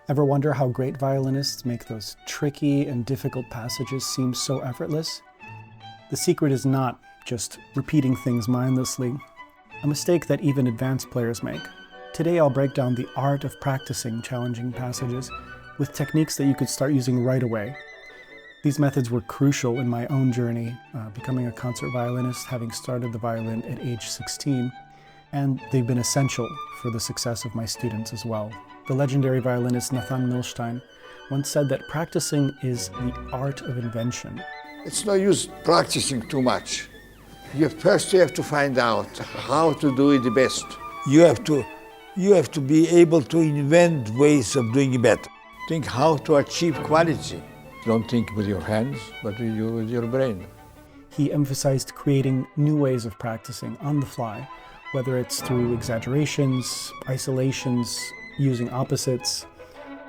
Ever wonder how great violinists make those tricky and difficult passages seem so effortless? The secret is not just repeating things mindlessly, a mistake that even advanced players make. Today I'll break down the art of practicing challenging passages with techniques that you could start using right away. These methods were crucial in my own journey, becoming a concert violinist, having started the violin at age 16, and they've been essential for the success of my students as well. The legendary violinist Nathan Milstein once said that practicing is the art of invention. It's no use practicing too much. You have to find out how to do it the best. You have to be able to invent ways of doing it better. Think how to achieve quality. Don't think with your hands, but with your brain. He emphasized creating new ways of practicing on the fly, whether it's through exaggerations, isolations, using opposites,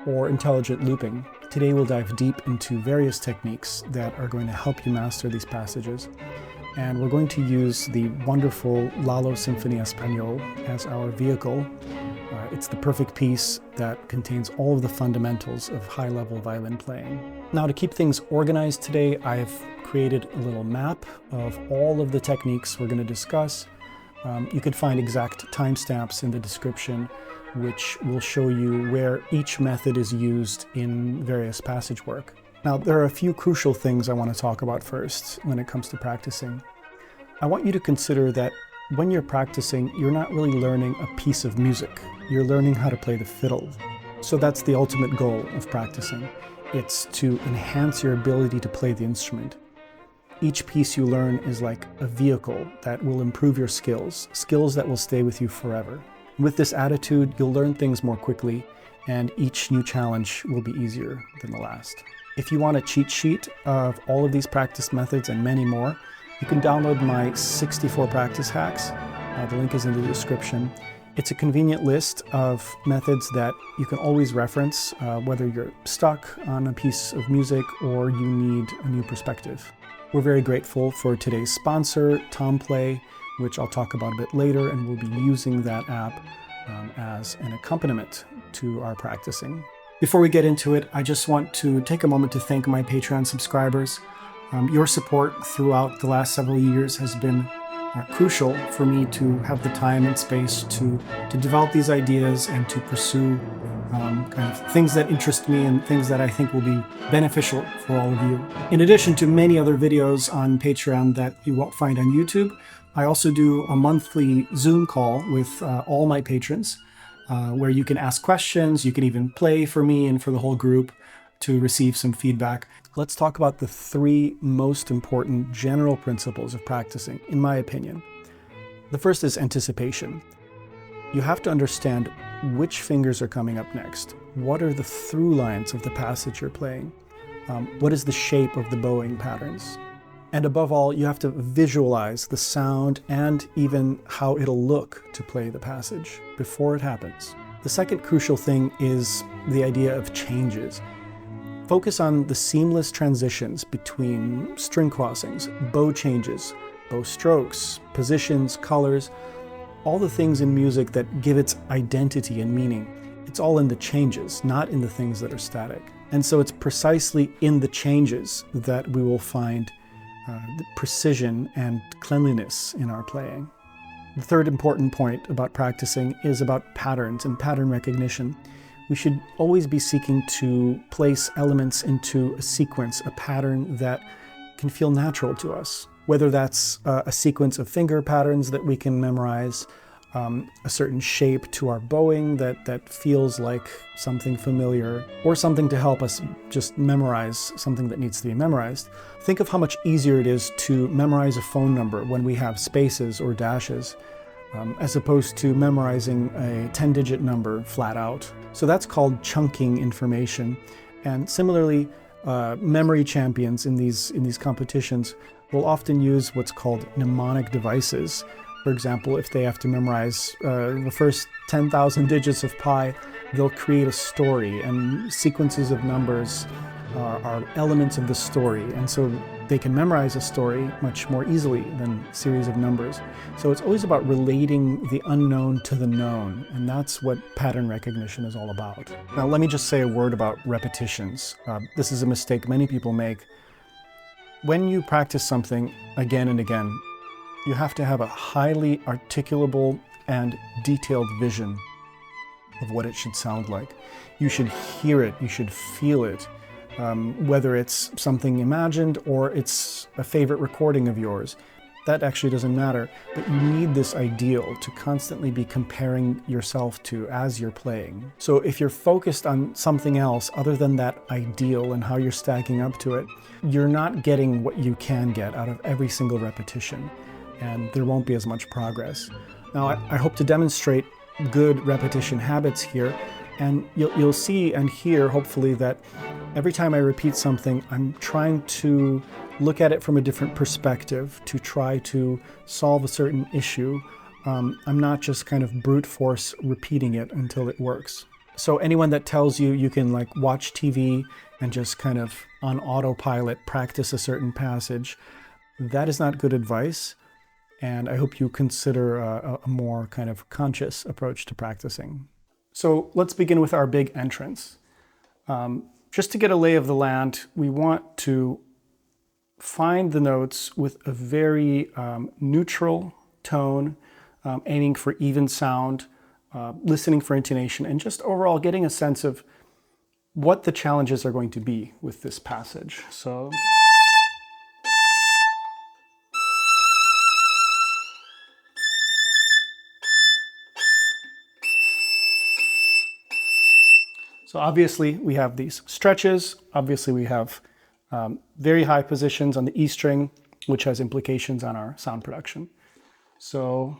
or intelligent looping. Today we'll dive deep into various techniques that are going to help you master these passages. And we're going to use the wonderful Lalo Symphonie Espagnole as our vehicle. It's the perfect piece that contains all of the fundamentals of high-level violin playing. Now, to keep things organized today, I've created a little map of all of the techniques we're going to discuss. You could find exact timestamps in the description, which will show you where each method is used in various passage work. Now, there are a few crucial things I want to talk about first when it comes to practicing. I want you to consider that when you're practicing, you're not really learning a piece of music. You're learning how to play the fiddle. So that's the ultimate goal of practicing. It's to enhance your ability to play the instrument. Each piece you learn is like a vehicle that will improve your skills that will stay with you forever. With this attitude, you'll learn things more quickly, and each new challenge will be easier than the last. If you want a cheat sheet of all of these practice methods and many more, you can download my 64 practice hacks. The link is in the description. It's a convenient list of methods that you can always reference, whether you're stuck on a piece of music or you need a new perspective. We're very grateful for today's sponsor, Tomplay, which I'll talk about a bit later, and we'll be using that app as an accompaniment to our practicing. Before we get into it, I just want to take a moment to thank my Patreon subscribers. Your support throughout the last several years has been crucial for me to have the time and space to develop these ideas and to pursue kind of things that interest me and things that I think will be beneficial for all of you. In addition to many other videos on Patreon that you won't find on YouTube, I also do a monthly Zoom call with all my patrons where you can ask questions, you can even play for me and for the whole group to receive some feedback. Let's talk about the three most important general principles of practicing, in my opinion. The first is anticipation. You have to understand which fingers are coming up next. What are the through lines of the passage you're playing? What is the shape of the bowing patterns? And above all, you have to visualize the sound and even how it'll look to play the passage before it happens. The second crucial thing is the idea of changes. Focus on the seamless transitions between string crossings, bow changes, bow strokes, positions, colors, all the things in music that give its identity and meaning. It's all in the changes, not in the things that are static. And so it's precisely in the changes that we will find the precision and cleanliness in our playing. The third important point about practicing is about patterns and pattern recognition. We should always be seeking to place elements into a sequence, a pattern that can feel natural to us. Whether that's a sequence of finger patterns that we can memorize, a certain shape to our bowing that feels like something familiar, or something to help us just memorize something that needs to be memorized. Think of how much easier it is to memorize a phone number when we have spaces or dashes, as opposed to memorizing a 10-digit number flat out. So that's called chunking information. And similarly, memory champions in these competitions will often use what's called mnemonic devices. For example, if they have to memorize the first 10,000 digits of pi, they'll create a story, and sequences of numbers are elements of the story. And so They can memorize a story much more easily than a series of numbers. So it's always about relating the unknown to the known, and that's what pattern recognition is all about. Now let me just say a word about repetitions. This is a mistake many people make. When you practice something again and again, you have to have a highly articulable and detailed vision of what it should sound like. You should hear it, you should feel it. Whether it's something imagined or it's a favorite recording of yours, that actually doesn't matter. But you need this ideal to constantly be comparing yourself to as you're playing. So if you're focused on something else other than that ideal and how you're stacking up to it, you're not getting what you can get out of every single repetition, and there won't be as much progress. Now, I hope to demonstrate good repetition habits here, and you'll see and hear, hopefully, that every time I repeat something, I'm trying to look at it from a different perspective, to try to solve a certain issue. I'm not just kind of brute force repeating it until it works. So anyone that tells you you can like watch TV and just kind of on autopilot practice a certain passage, that is not good advice. And I hope you consider a more kind of conscious approach to practicing. So let's begin with our big entrance. Just to get a lay of the land, we want to find the notes with a very neutral tone, aiming for even sound, listening for intonation, and just overall getting a sense of what the challenges are going to be with this passage. So obviously we have these stretches, obviously we have very high positions on the E string, which has implications on our sound production. So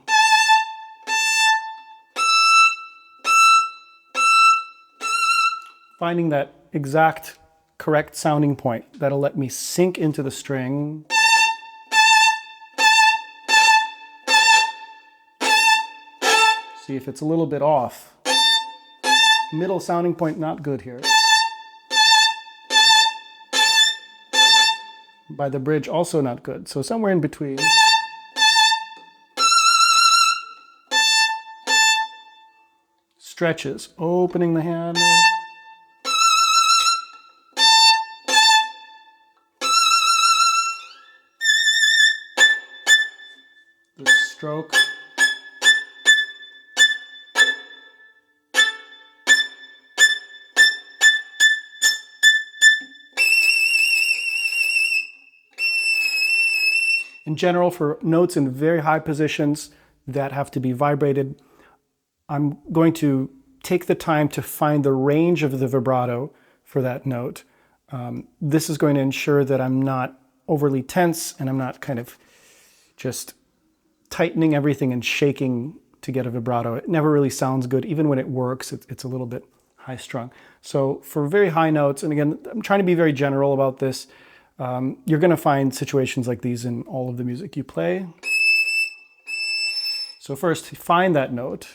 finding that exact correct sounding point that'll let me sink into the string. See if it's a little bit off. Middle sounding point, not good here. By the bridge, also not good. So somewhere in between. Stretches, opening the hand. The stroke. In general, for notes in very high positions that have to be vibrated, I'm going to take the time to find the range of the vibrato for that note. This is going to ensure that I'm not overly tense and I'm not kind of just tightening everything and shaking to get a vibrato. It never really sounds good. Even when it works, it's a little bit high strung. So for very high notes, and again, I'm trying to be very general about this, you're going to find situations like these in all of the music you play. So first, find that note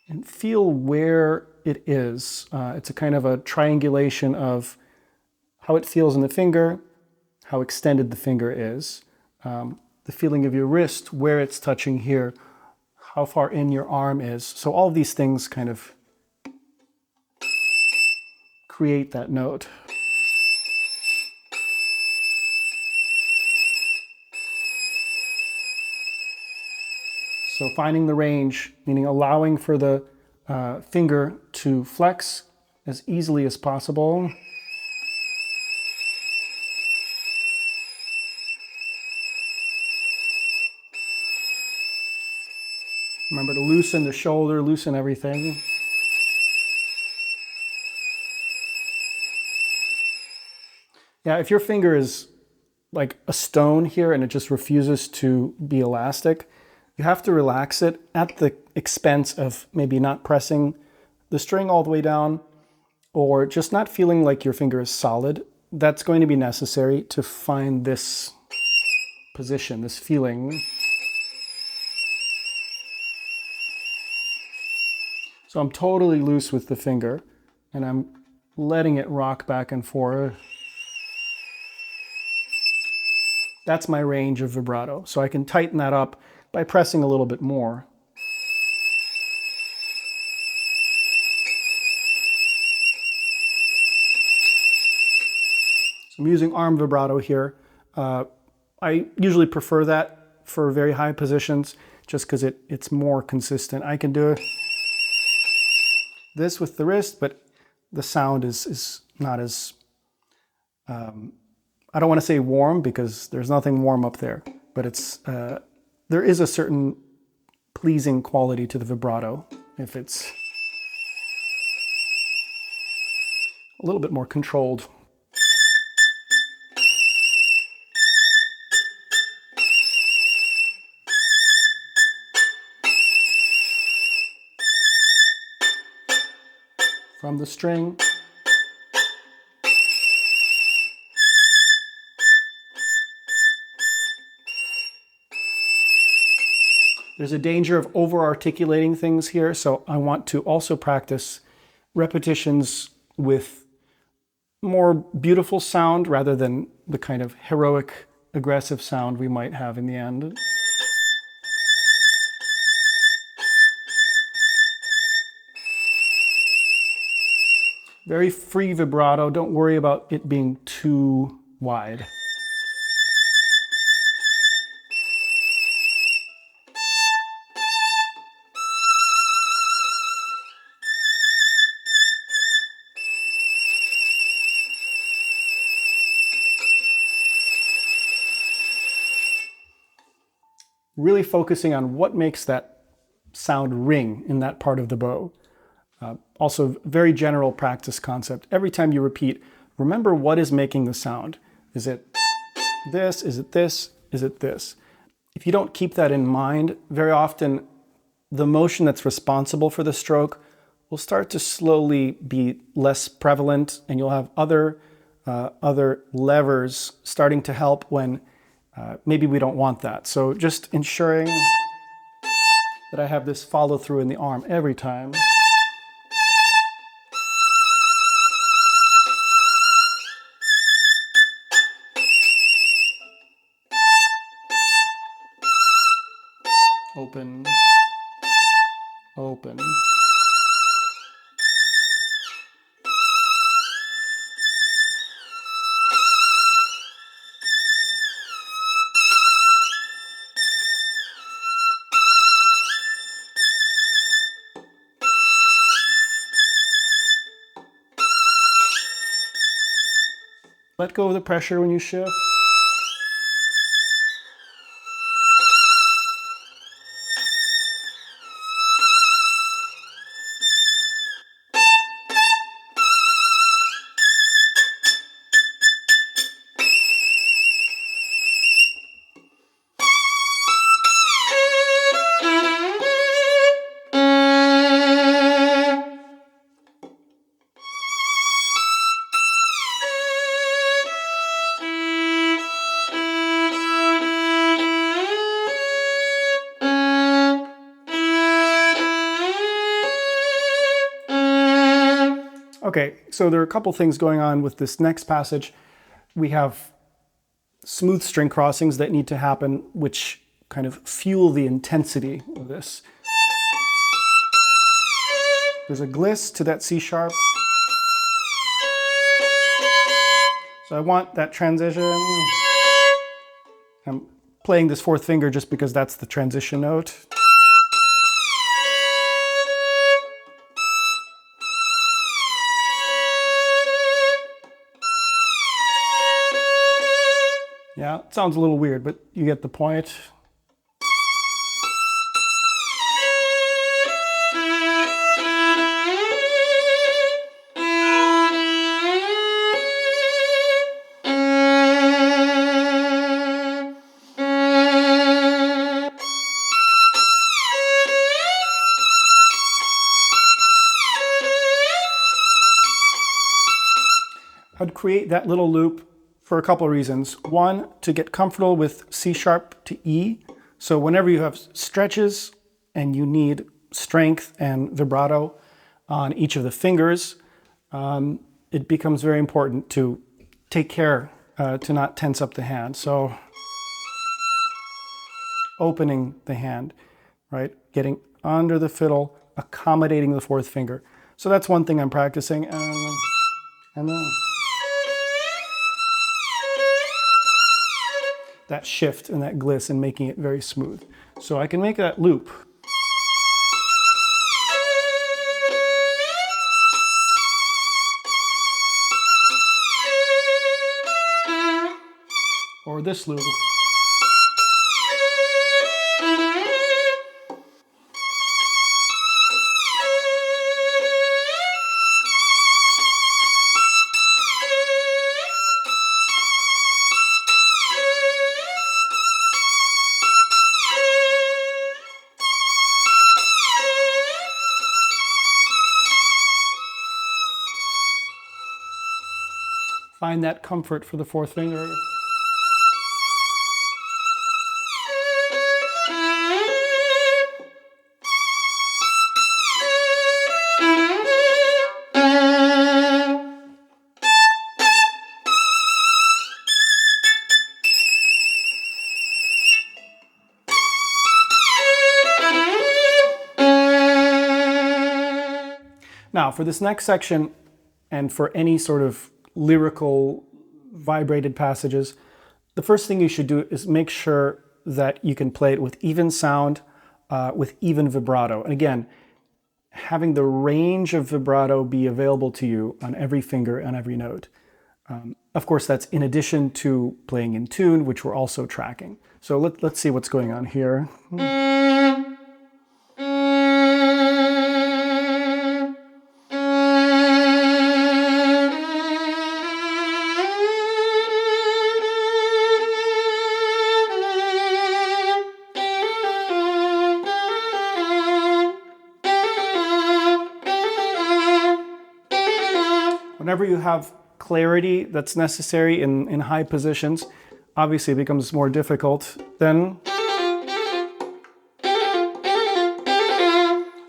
and feel where it is. It's a kind of a triangulation of how it feels in the finger, how extended the finger is, the feeling of your wrist, where it's touching here, how far in your arm is. So all of these things kind of create that note. So finding the range, meaning allowing for the finger to flex as easily as possible. Remember to loosen the shoulder, loosen everything. Yeah, if your finger is like a stone here and it just refuses to be elastic, you have to relax it at the expense of maybe not pressing the string all the way down or just not feeling like your finger is solid. That's going to be necessary to find this position, this feeling. So I'm totally loose with the finger and I'm letting it rock back and forth. That's my range of vibrato. So I can tighten that up by pressing a little bit more. So I'm using arm vibrato here. I usually prefer that for very high positions just because it's more consistent. I can do this with the wrist, but the sound is not as, I don't want to say warm because there's nothing warm up there, but it's, there is a certain pleasing quality to the vibrato if it's a little bit more controlled. From the string. There's a danger of over-articulating things here, so I want to also practice repetitions with more beautiful sound rather than the kind of heroic, aggressive sound we might have in the end. Very free vibrato, don't worry about it being too wide. Really focusing on what makes that sound ring in that part of the bow. Also, very general practice concept. Every time you repeat, remember what is making the sound. Is it this? Is it this? Is it this? If you don't keep that in mind, very often the motion that's responsible for the stroke will start to slowly be less prevalent, and you'll have other levers starting to help when maybe we don't want that. So just ensuring that I have this follow through in the arm every time. Open, open. Let go of the pressure when you shift. Okay, so there are a couple things going on with this next passage. We have smooth string crossings that need to happen, which kind of fuel the intensity of this. There's a gliss to that C sharp. So I want that transition. I'm playing this fourth finger just because that's the transition note. Yeah, it sounds a little weird, but you get the point. I'd create that little loop for a couple of reasons. One, to get comfortable with C sharp to E. So whenever you have stretches and you need strength and vibrato on each of the fingers, it becomes very important to take care to not tense up the hand. So opening the hand, right? Getting under the fiddle, accommodating the fourth finger. So that's one thing I'm practicing. And then that shift and that gliss and making it very smooth. So I can make that loop. Or this loop. Find that comfort for the fourth finger. Now, for this next section, and for any sort of lyrical vibrated passages, the first thing you should do is make sure that you can play it with even sound, with even vibrato. And again, having the range of vibrato be available to you on every finger and every note. Of course, that's in addition to playing in tune, which we're also tracking. So let's see what's going on here. Whenever you have clarity that's necessary in high positions, obviously it becomes more difficult. Then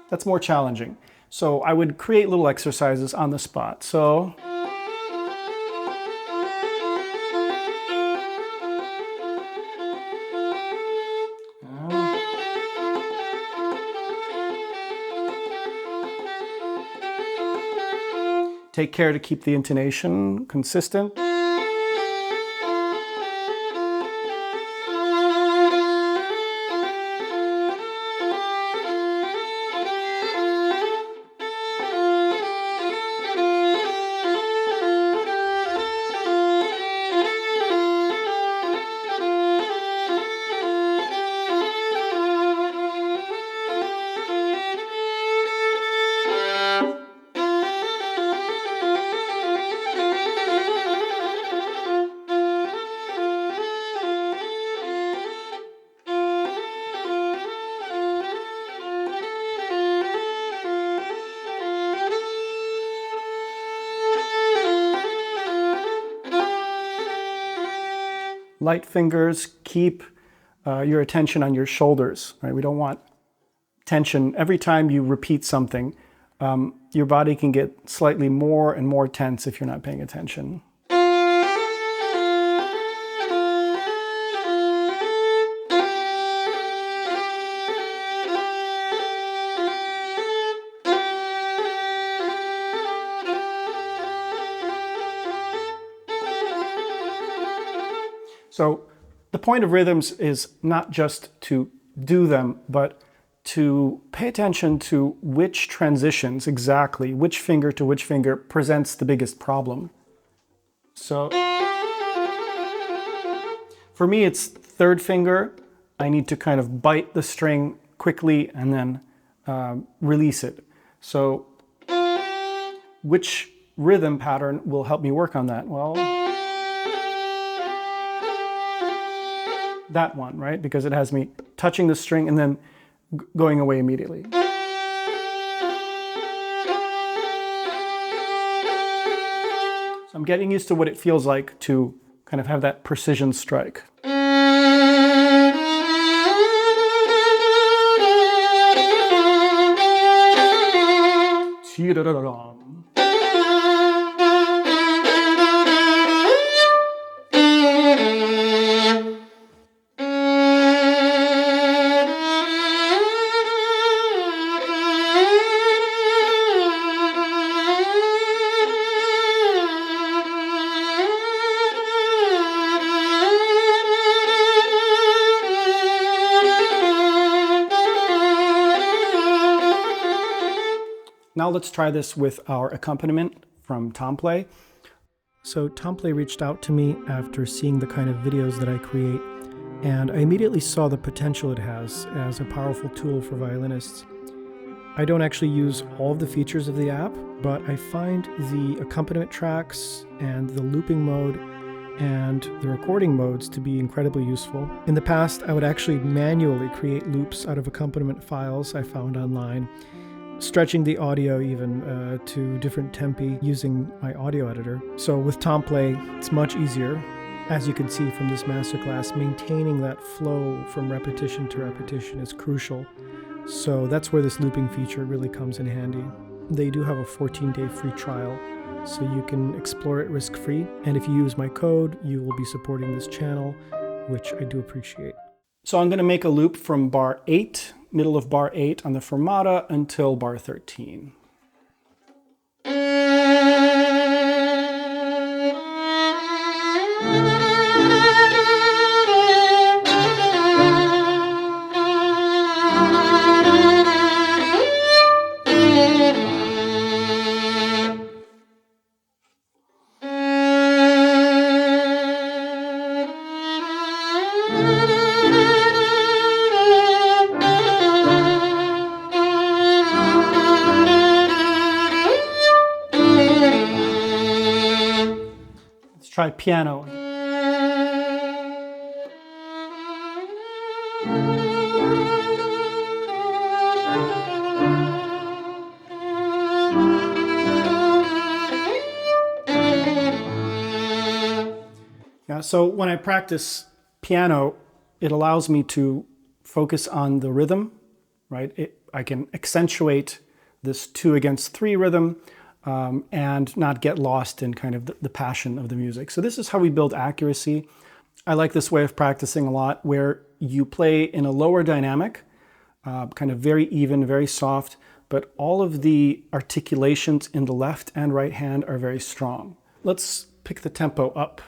that's more challenging. So I would create little exercises on the spot. So take care to keep the intonation consistent. Light fingers, keep your attention on your shoulders, right? We don't want tension. Every time you repeat something, your body can get slightly more and more tense if you're not paying attention. So the point of rhythms is not just to do them, but to pay attention to which transitions exactly, which finger to which finger presents the biggest problem. So for me, it's third finger. I need to kind of bite the string quickly and then release it. So which rhythm pattern will help me work on that? Well, that one, right? Because it has me touching the string and then going away immediately. So I'm getting used to what it feels like to kind of have that precision strike. Now let's try this with our accompaniment from Tomplay. So Tomplay reached out to me after seeing the kind of videos that I create, and I immediately saw the potential it has as a powerful tool for violinists. I don't actually use all of the features of the app, but I find the accompaniment tracks and the looping mode and the recording modes to be incredibly useful. In the past, I would actually manually create loops out of accompaniment files I found online, stretching the audio even to different tempi using my audio editor. So with Tomplay, it's much easier. As you can see from this masterclass, maintaining that flow from repetition to repetition is crucial. So that's where this looping feature really comes in handy. They do have a 14-day free trial, so you can explore it risk-free. And if you use my code, you will be supporting this channel, which I do appreciate. So I'm going to make a loop from bar 8, middle of bar 8 on the fermata until bar 13. Try piano. Yeah, so when I practice piano, it allows me to focus on the rhythm, right? I can accentuate this 2 against 3 rhythm, and not get lost in kind of the passion of the music. So this is how we build accuracy. I like this way of practicing a lot, where you play in a lower dynamic, kind of very even, very soft, but all of the articulations in the left and right hand are very strong. Let's pick the tempo up.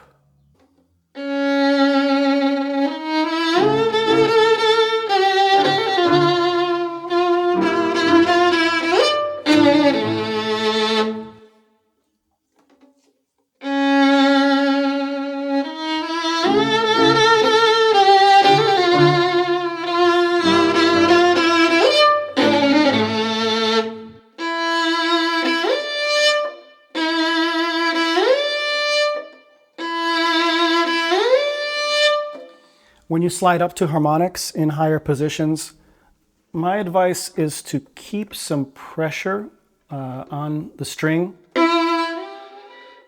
When you slide up to harmonics in higher positions, my advice is to keep some pressure on the string.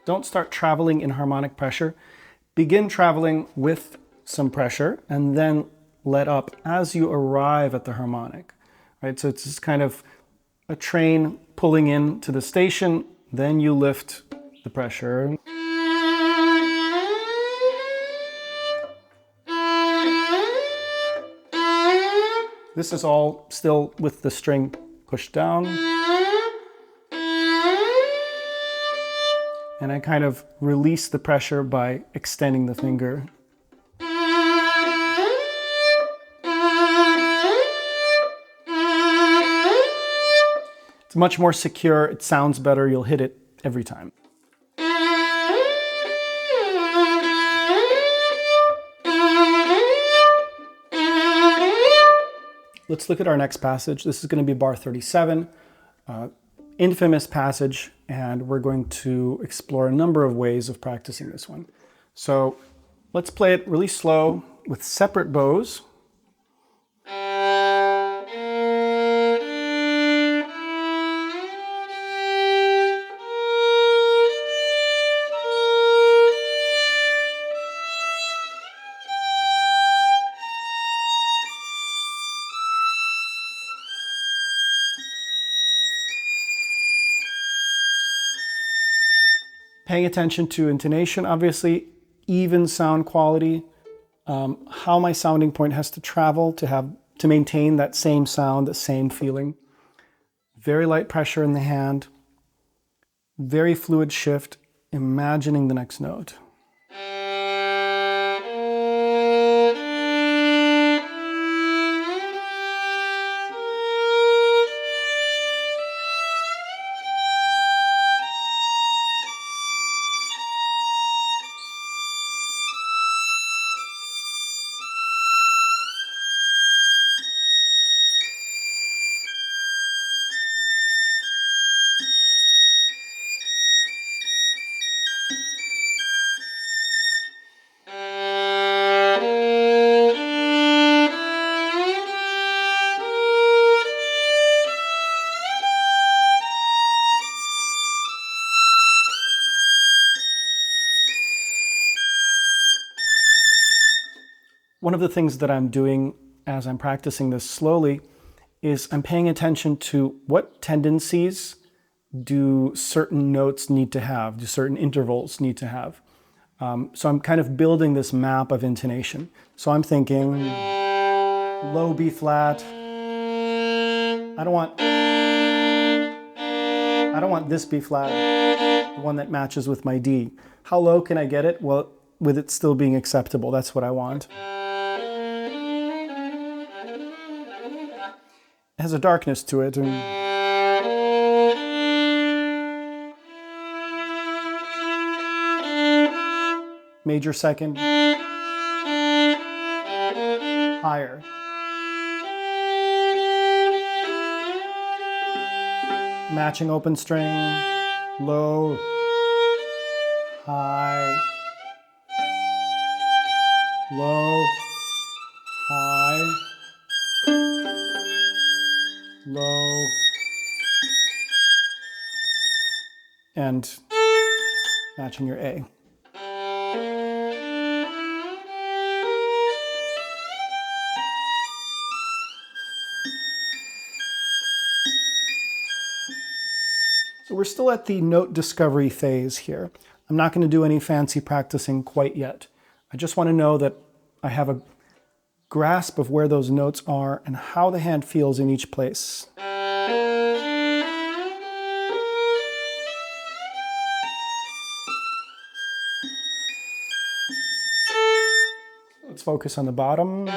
Don't start traveling in harmonic pressure. Begin traveling with some pressure and then let up as you arrive at the harmonic. Right? So it's just kind of a train pulling in to the station, then you lift the pressure. This is all still with the string pushed down. And I kind of release the pressure by extending the finger. It's much more secure, it sounds better, you'll hit it every time. Let's look at our next passage. This is going to be bar 37, infamous passage, and we're going to explore a number of ways of practicing this one. So let's play it really slow with separate bows. Paying attention to intonation, obviously, even sound quality, how my sounding point has to travel to maintain that same sound, the same feeling. Very light pressure in the hand, very fluid shift, imagining the next note. One of the things that I'm doing as I'm practicing this slowly is I'm paying attention to what tendencies do certain notes need to have, do certain intervals need to have. So I'm kind of building this map of intonation. So I'm thinking low B flat. I don't want this B flat, the one that matches with my D. How low can I get it? Well, with it still being acceptable, that's what I want. It has a darkness to it. Major second, higher. Matching open string, low, high, low, high, low, and matching your A. So we're still at the note discovery phase here. I'm not going to do any fancy practicing quite yet. I just want to know that I have a grasp of where those notes are and how the hand feels in each place. Let's focus on the bottom.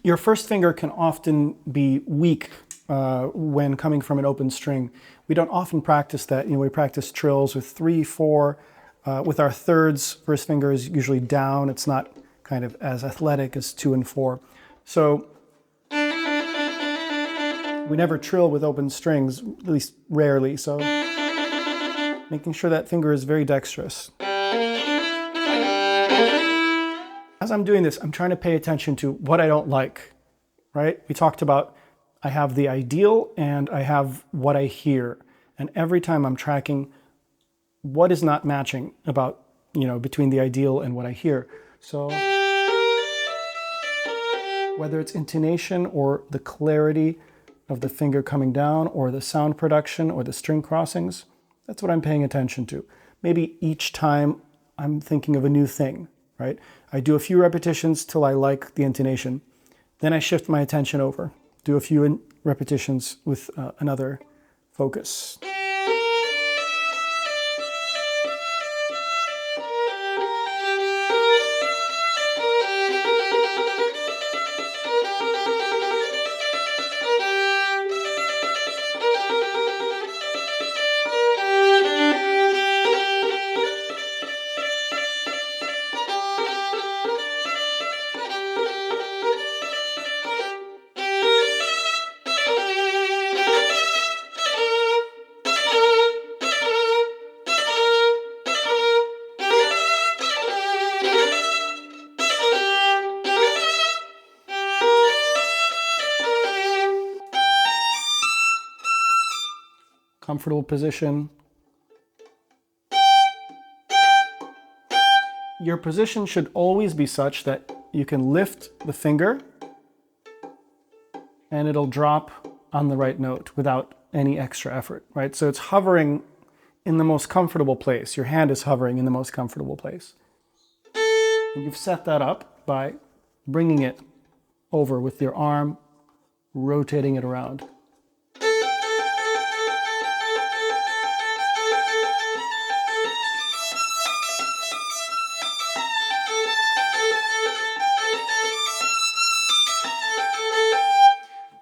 Your first finger can often be weak when coming from an open string. We don't often practice that. We practice trills with 3, 4. With our thirds, first finger is usually down. It's not kind of as athletic as 2 and 4. So we never trill with open strings, at least rarely. So making sure that finger is very dexterous. As I'm doing this, I'm trying to pay attention to what I don't like, right? We talked about I have the ideal and I have what I hear. And every time I'm tracking what is not matching about, between the ideal and what I hear. So whether it's intonation or the clarity of the finger coming down or the sound production or the string crossings, that's what I'm paying attention to. Maybe each time I'm thinking of a new thing, right? I do a few repetitions till I like the intonation. Then I shift my attention over, do a few repetitions with another focus. Comfortable position. Your position should always be such that you can lift the finger and it'll drop on the right note without any extra effort, right? So it's hovering in the most comfortable place. Your hand is hovering in the most comfortable place. And you've set that up by bringing it over with your arm, rotating it around.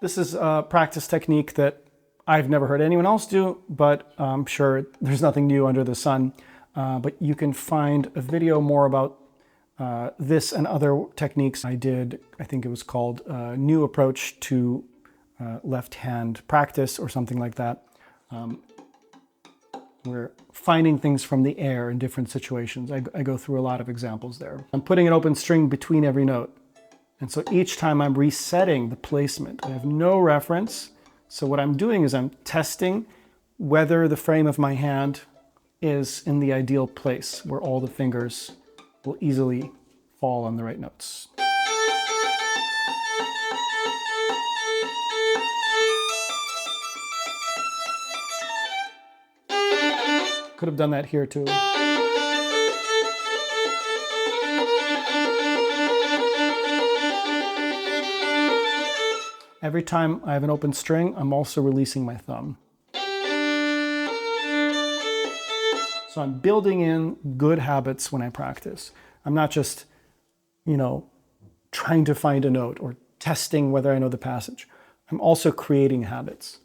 This is a practice technique that I've never heard anyone else do, but I'm sure there's nothing new under the sun. But you can find a video more about this and other techniques I did. I think it was called New Approach to Left Hand Practice or something like that. We're finding things from the air in different situations. I go through a lot of examples there. I'm putting an open string between every note. And so each time I'm resetting the placement. I have no reference. So what I'm doing is I'm testing whether the frame of my hand is in the ideal place where all the fingers will easily fall on the right notes. Could have done that here too. Every time I have an open string, I'm also releasing my thumb. So I'm building in good habits when I practice. I'm not just, trying to find a note or testing whether I know the passage. I'm also creating habits.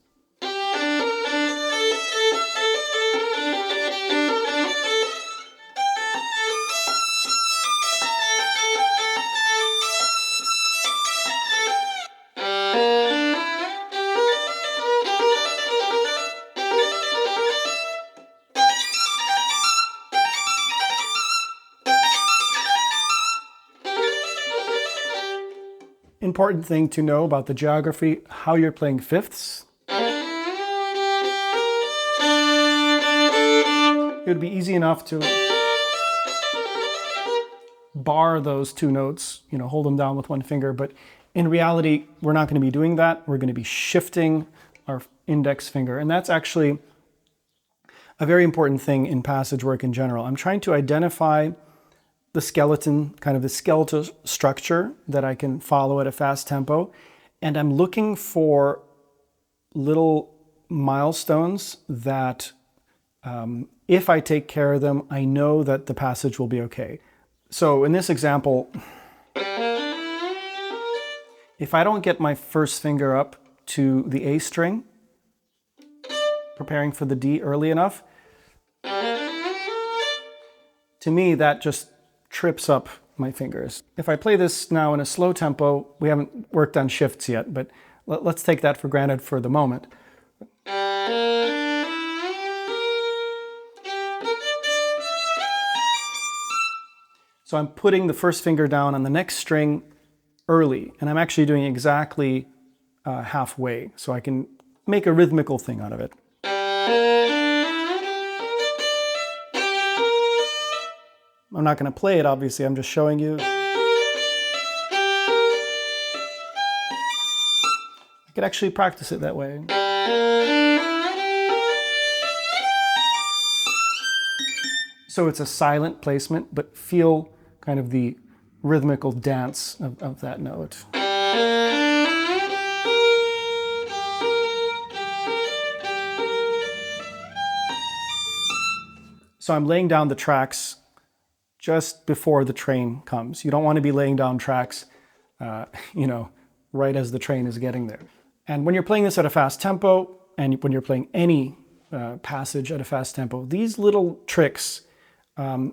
Important thing to know about the geography, how you're playing fifths. It would be easy enough to bar those two notes, hold them down with one finger, but in reality, we're not going to be doing that. We're going to be shifting our index finger, and that's actually a very important thing in passage work in general. I'm trying to identify the skeleton, kind of the skeletal structure that I can follow at a fast tempo. And I'm looking for little milestones that if I take care of them, I know that the passage will be okay. So in this example, if I don't get my first finger up to the A string, preparing for the D early enough, to me that just trips up my fingers. If I play this now in a slow tempo, we haven't worked on shifts yet, but let's take that for granted for the moment. So I'm putting the first finger down on the next string early, and I'm actually doing exactly halfway, so I can make a rhythmical thing out of it. I'm not going to play it, obviously, I'm just showing you. I could actually practice it that way. So it's a silent placement, but feel kind of the rhythmical dance of that note. So I'm laying down the tracks just before the train comes. You don't want to be laying down tracks, right as the train is getting there. And when you're playing this at a fast tempo, and when you're playing any passage at a fast tempo, these little tricks,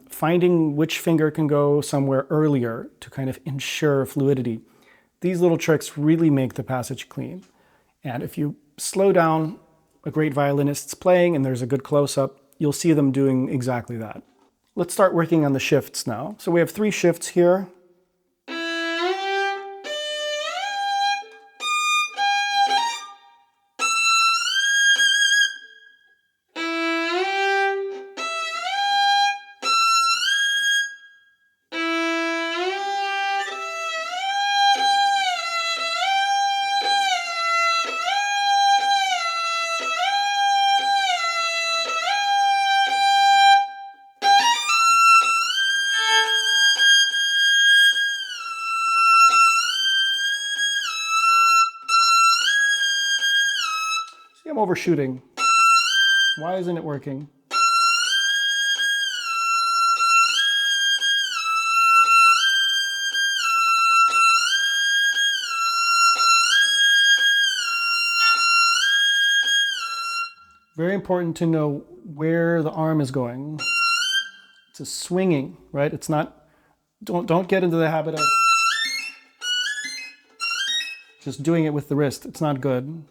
finding which finger can go somewhere earlier to kind of ensure fluidity, these little tricks really make the passage clean. And if you slow down a great violinist's playing and there's a good close-up, you'll see them doing exactly that. Let's start working on the shifts now. So we have 3 shifts here. I'm overshooting. Why isn't it working? Very important to know where the arm is going. It's a swinging, right? It's not, don't get into the habit of just doing it with the wrist. It's not good.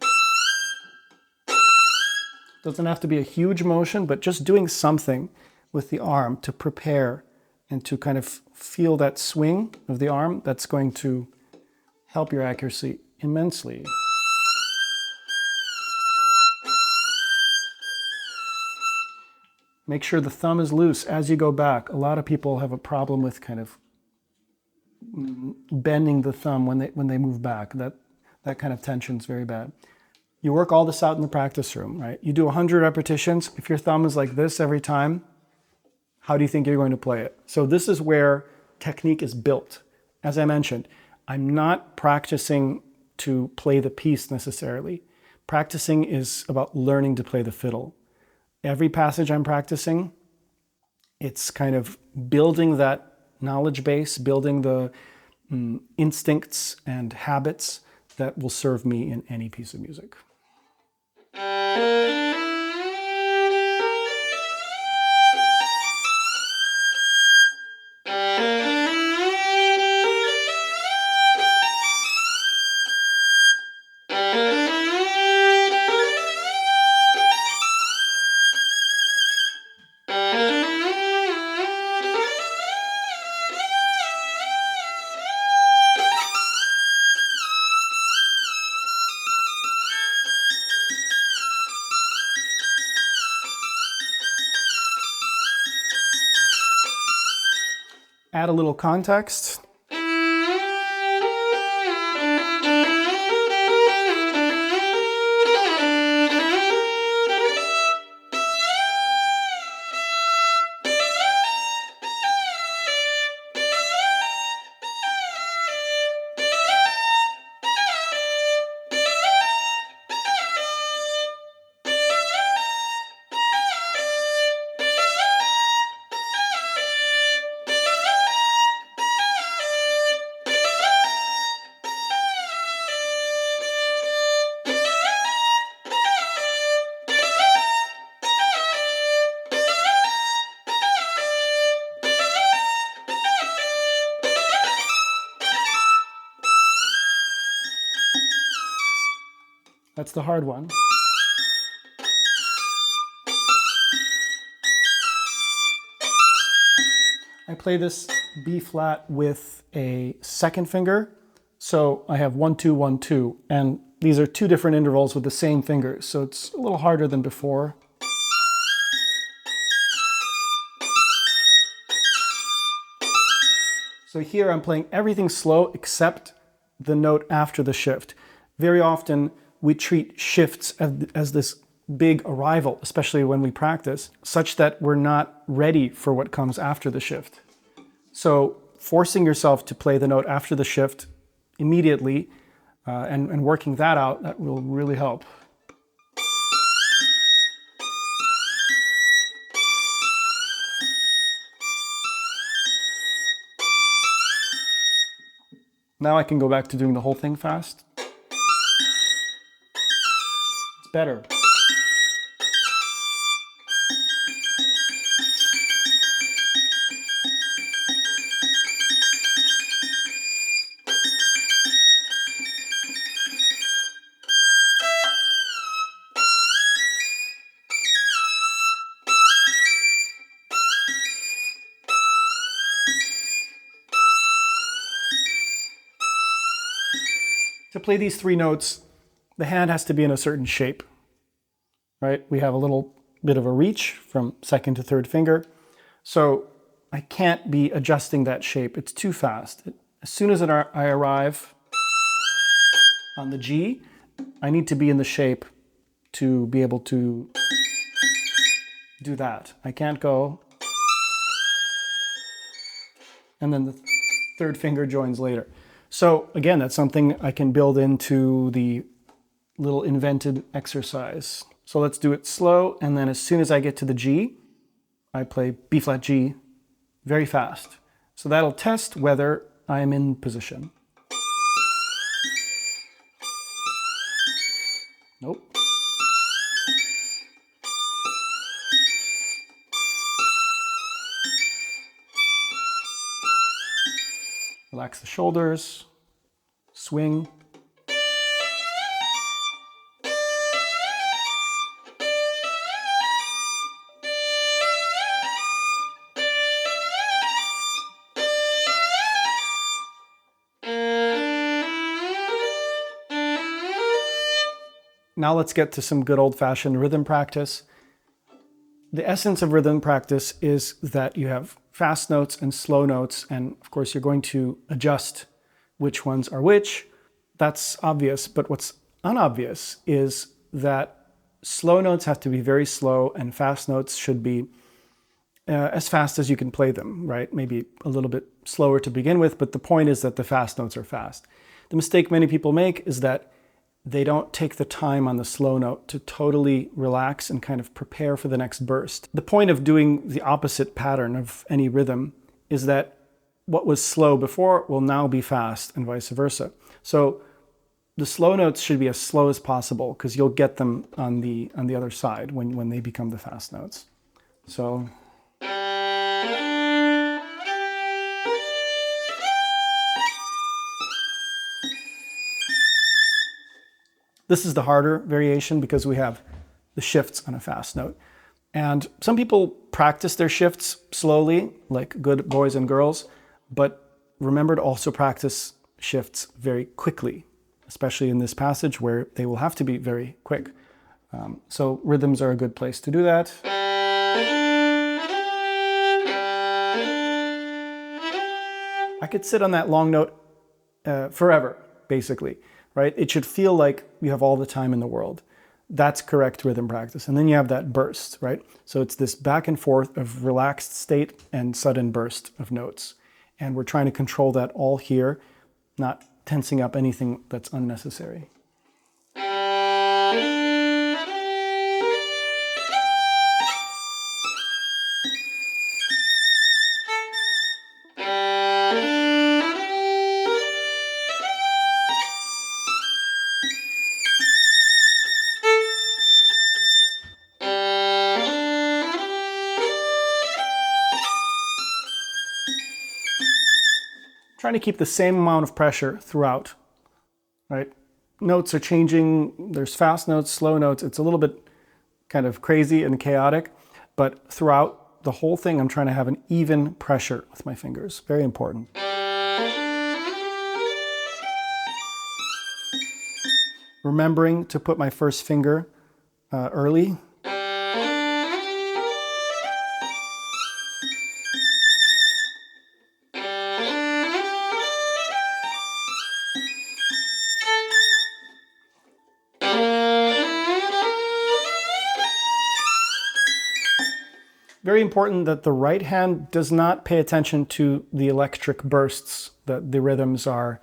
Doesn't have to be a huge motion, but just doing something with the arm to prepare and to kind of feel that swing of the arm, that's going to help your accuracy immensely. Make sure the thumb is loose as you go back. A lot of people have a problem with kind of bending the thumb when they move back. That kind of tension is very bad. You work all this out in the practice room, right? You do 100 repetitions. If your thumb is like this every time, how do you think you're going to play it? So this is where technique is built. As I mentioned, I'm not practicing to play the piece necessarily. Practicing is about learning to play the fiddle. Every passage I'm practicing, it's kind of building that knowledge base, building the instincts and habits that will serve me in any piece of music. Add a little context. That's the hard one. I play this B flat with a second finger. So I have 1, 2, 1, 2, and these are two different intervals with the same fingers. So it's a little harder than before. So here I'm playing everything slow except the note after the shift. Very often we treat shifts as this big arrival, especially when we practice, such that we're not ready for what comes after the shift. So forcing yourself to play the note after the shift immediately and working that out, that will really help. Now I can go back to doing the whole thing fast. It's better. To play these three notes, the hand has to be in a certain shape, right? We have a little bit of a reach from second to third finger. So I can't be adjusting that shape. It's too fast. As soon as I arrive on the G, I need to be in the shape to be able to do that. I can't go, and then the third finger joins later. So again, that's something I can build into the little invented exercise. So let's do it slow, and then as soon as I get to the G, I play B flat G very fast. So that'll test whether I'm in position. Nope. Relax the shoulders, swing. Now let's get to some good old-fashioned rhythm practice. The essence of rhythm practice is that you have fast notes and slow notes, and of course you're going to adjust which ones are which. That's obvious, but what's unobvious is that slow notes have to be very slow and fast notes should be as fast as you can play them, right? Maybe a little bit slower to begin with, but the point is that the fast notes are fast. The mistake many people make is that they don't take the time on the slow note to totally relax and kind of prepare for the next burst. The point of doing the opposite pattern of any rhythm is that what was slow before will now be fast and vice versa. So the slow notes should be as slow as possible because you'll get them on the other side when they become the fast notes. So this is the harder variation because we have the shifts on a fast note. And some people practice their shifts slowly, like good boys and girls, but remember to also practice shifts very quickly, especially in this passage where they will have to be very quick. So rhythms are a good place to do that. I could sit on that long note forever, basically. Right? It should feel like you have all the time in the world. That's correct rhythm practice. And then you have that burst, right? So it's this back and forth of relaxed state and sudden burst of notes. And we're trying to control that all here, not tensing up anything that's unnecessary. Trying to keep the same amount of pressure throughout, right? Notes are changing, there's fast notes, slow notes, it's a little bit kind of crazy and chaotic, but throughout the whole thing, I'm trying to have an even pressure with my fingers. Very important. Remembering to put my first finger early. Very important that the right hand does not pay attention to the electric bursts that the rhythms are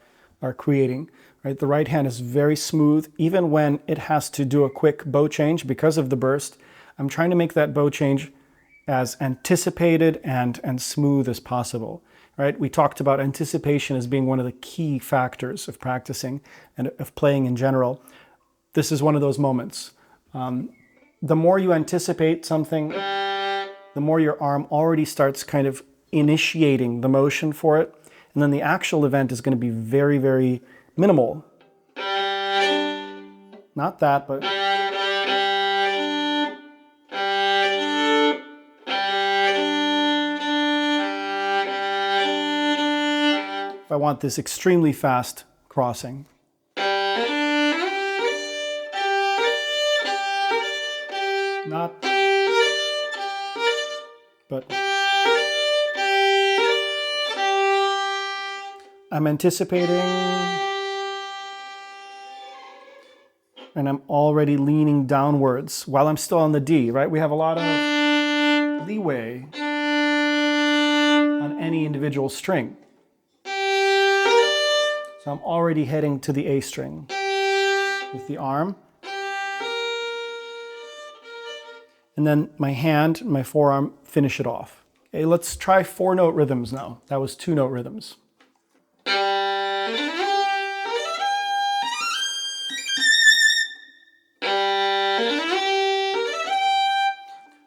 creating. Right? The right hand is very smooth, even when it has to do a quick bow change because of the burst. I'm trying to make that bow change as anticipated and smooth as possible. Right? We talked about anticipation as being one of the key factors of practicing and of playing in general. This is one of those moments. The more you anticipate something, the more your arm already starts kind of initiating the motion for it. And then the actual event is going to be very, very minimal. Not that, but... If I want this extremely fast crossing. Not... but I'm anticipating and I'm already leaning downwards while I'm still on the D, right? We have a lot of leeway on any individual string. So I'm already heading to the A string with the arm. And then my hand, my forearm, finish it off. Okay, let's try 4-note rhythms now. That was 2-note rhythms.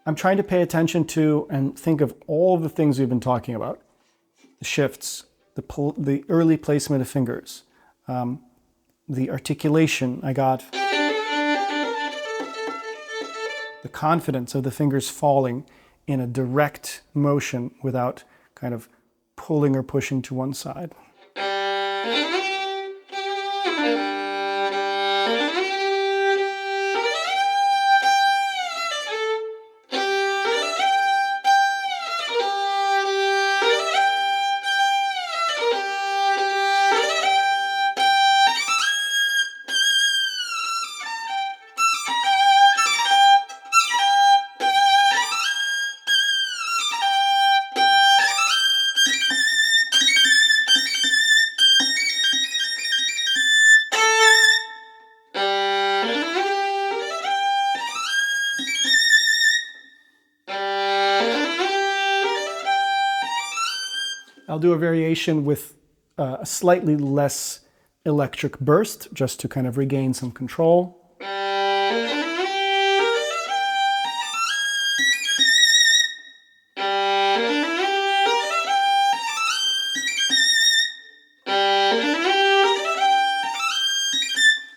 I'm trying to pay attention to and think of all the things we've been talking about. The shifts, the early placement of fingers, the articulation I got, the confidence of the fingers falling in a direct motion without kind of pulling or pushing to one side. I'll do a variation with a slightly less electric burst, just to kind of regain some control.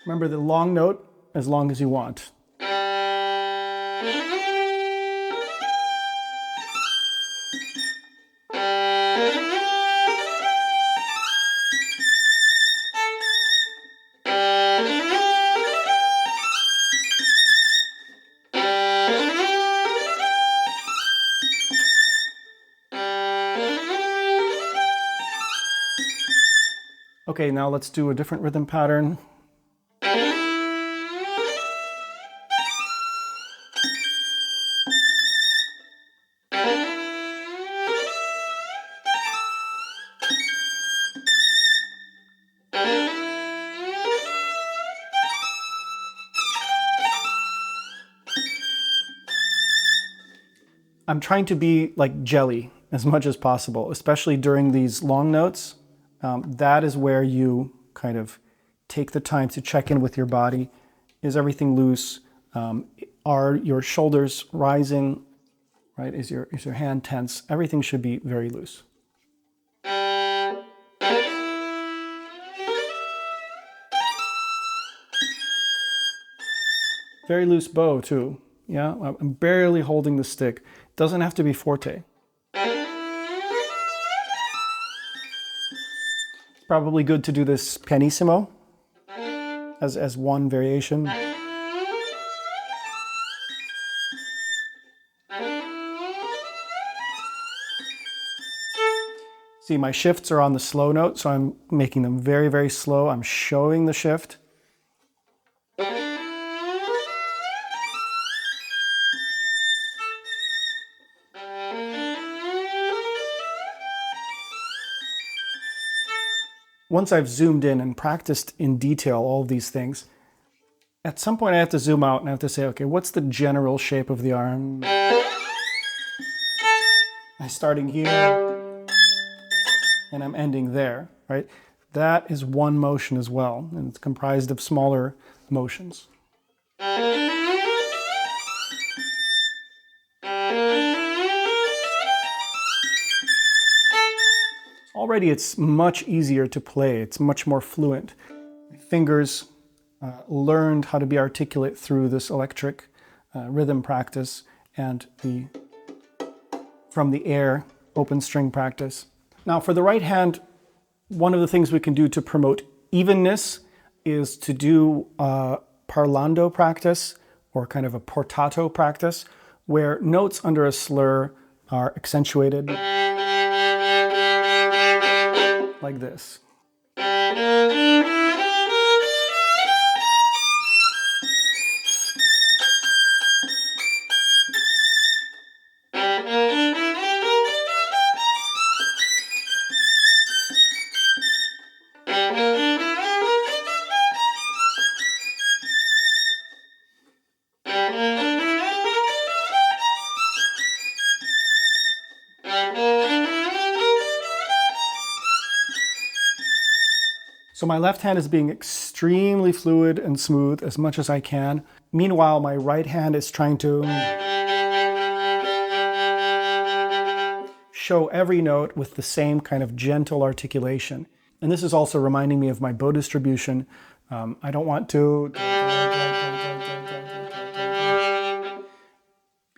Remember the long note as long as you want. Okay, now let's do a different rhythm pattern. I'm trying to be like jelly as much as possible, especially during these long notes. That is where you kind of take the time to check in with your body. Is everything loose? Are your shoulders rising? Right? Is your hand tense? Everything should be very loose. Very loose bow too. Yeah, I'm barely holding the stick. Doesn't have to be forte. It's probably good to do this pianissimo as one variation. See, my shifts are on the slow note, so I'm making them very, very slow. I'm showing the shift. Once I've zoomed in and practiced in detail all of these things, at some point I have to zoom out and I have to say, okay, what's the general shape of the arm? I'm starting here and I'm ending there, right? That is one motion as well, and it's comprised of smaller motions. Already it's much easier to play. It's much more fluent. My fingers learned how to be articulate through this electric rhythm practice and from the air open string practice. Now for the right hand, one of the things we can do to promote evenness is to do parlando practice, or kind of a portato practice, where notes under a slur are accentuated. Like this. So my left hand is being extremely fluid and smooth as much as I can. Meanwhile, my right hand is trying to show every note with the same kind of gentle articulation. And this is also reminding me of my bow distribution. I don't want to...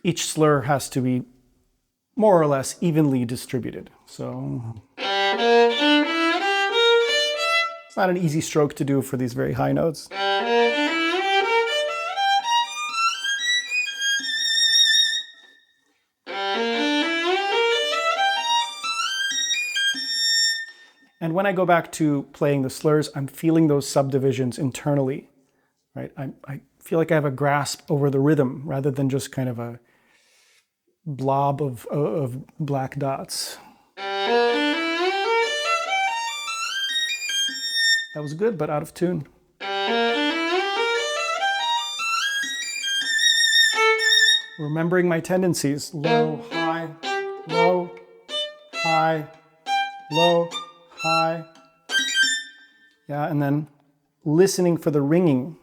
Each slur has to be more or less evenly distributed. So it's not an easy stroke to do for these very high notes. And when I go back to playing the slurs, I'm feeling those subdivisions internally, right? I feel like I have a grasp over the rhythm rather than just kind of a blob of black dots. That was good, but out of tune. Remembering my tendencies. Low, high, low, high, low, high. Yeah, and then listening for the ringing.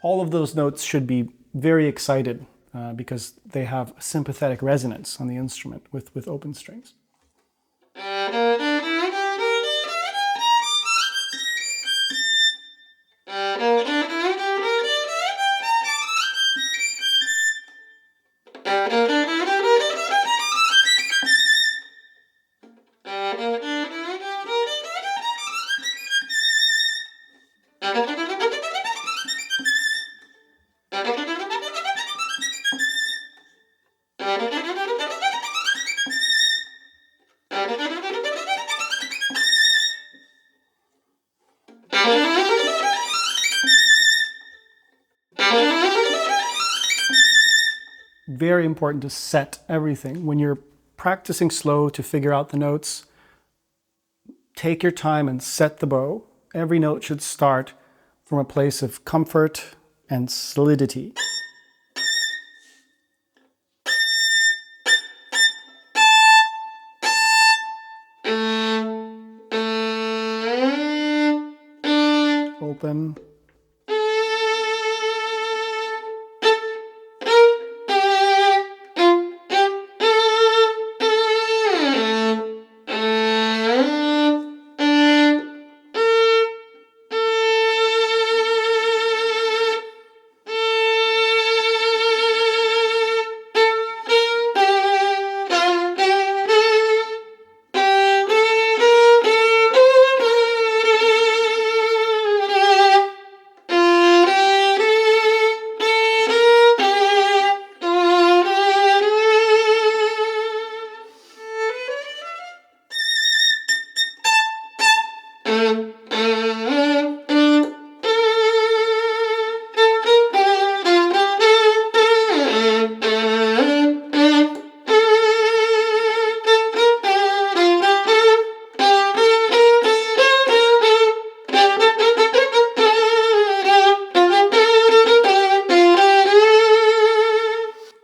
All of those notes should be very excited because they have sympathetic resonance on the instrument with open strings. Very important to set everything. When you're practicing slow to figure out the notes, take your time and set the bow. Every note should start from a place of comfort and solidity. Open.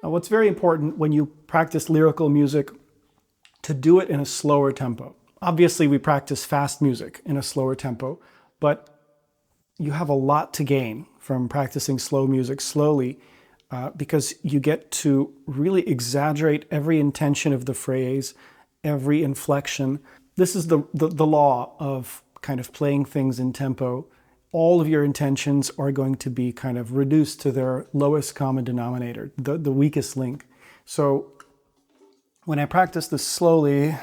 What's very important when you practice lyrical music, to do it in a slower tempo. Obviously, we practice fast music in a slower tempo, but you have a lot to gain from practicing slow music slowly because you get to really exaggerate every intention of the phrase, every inflection. This is the law of kind of playing things in tempo. All of your intentions are going to be kind of reduced to their lowest common denominator, the weakest link. So when I practice this slowly,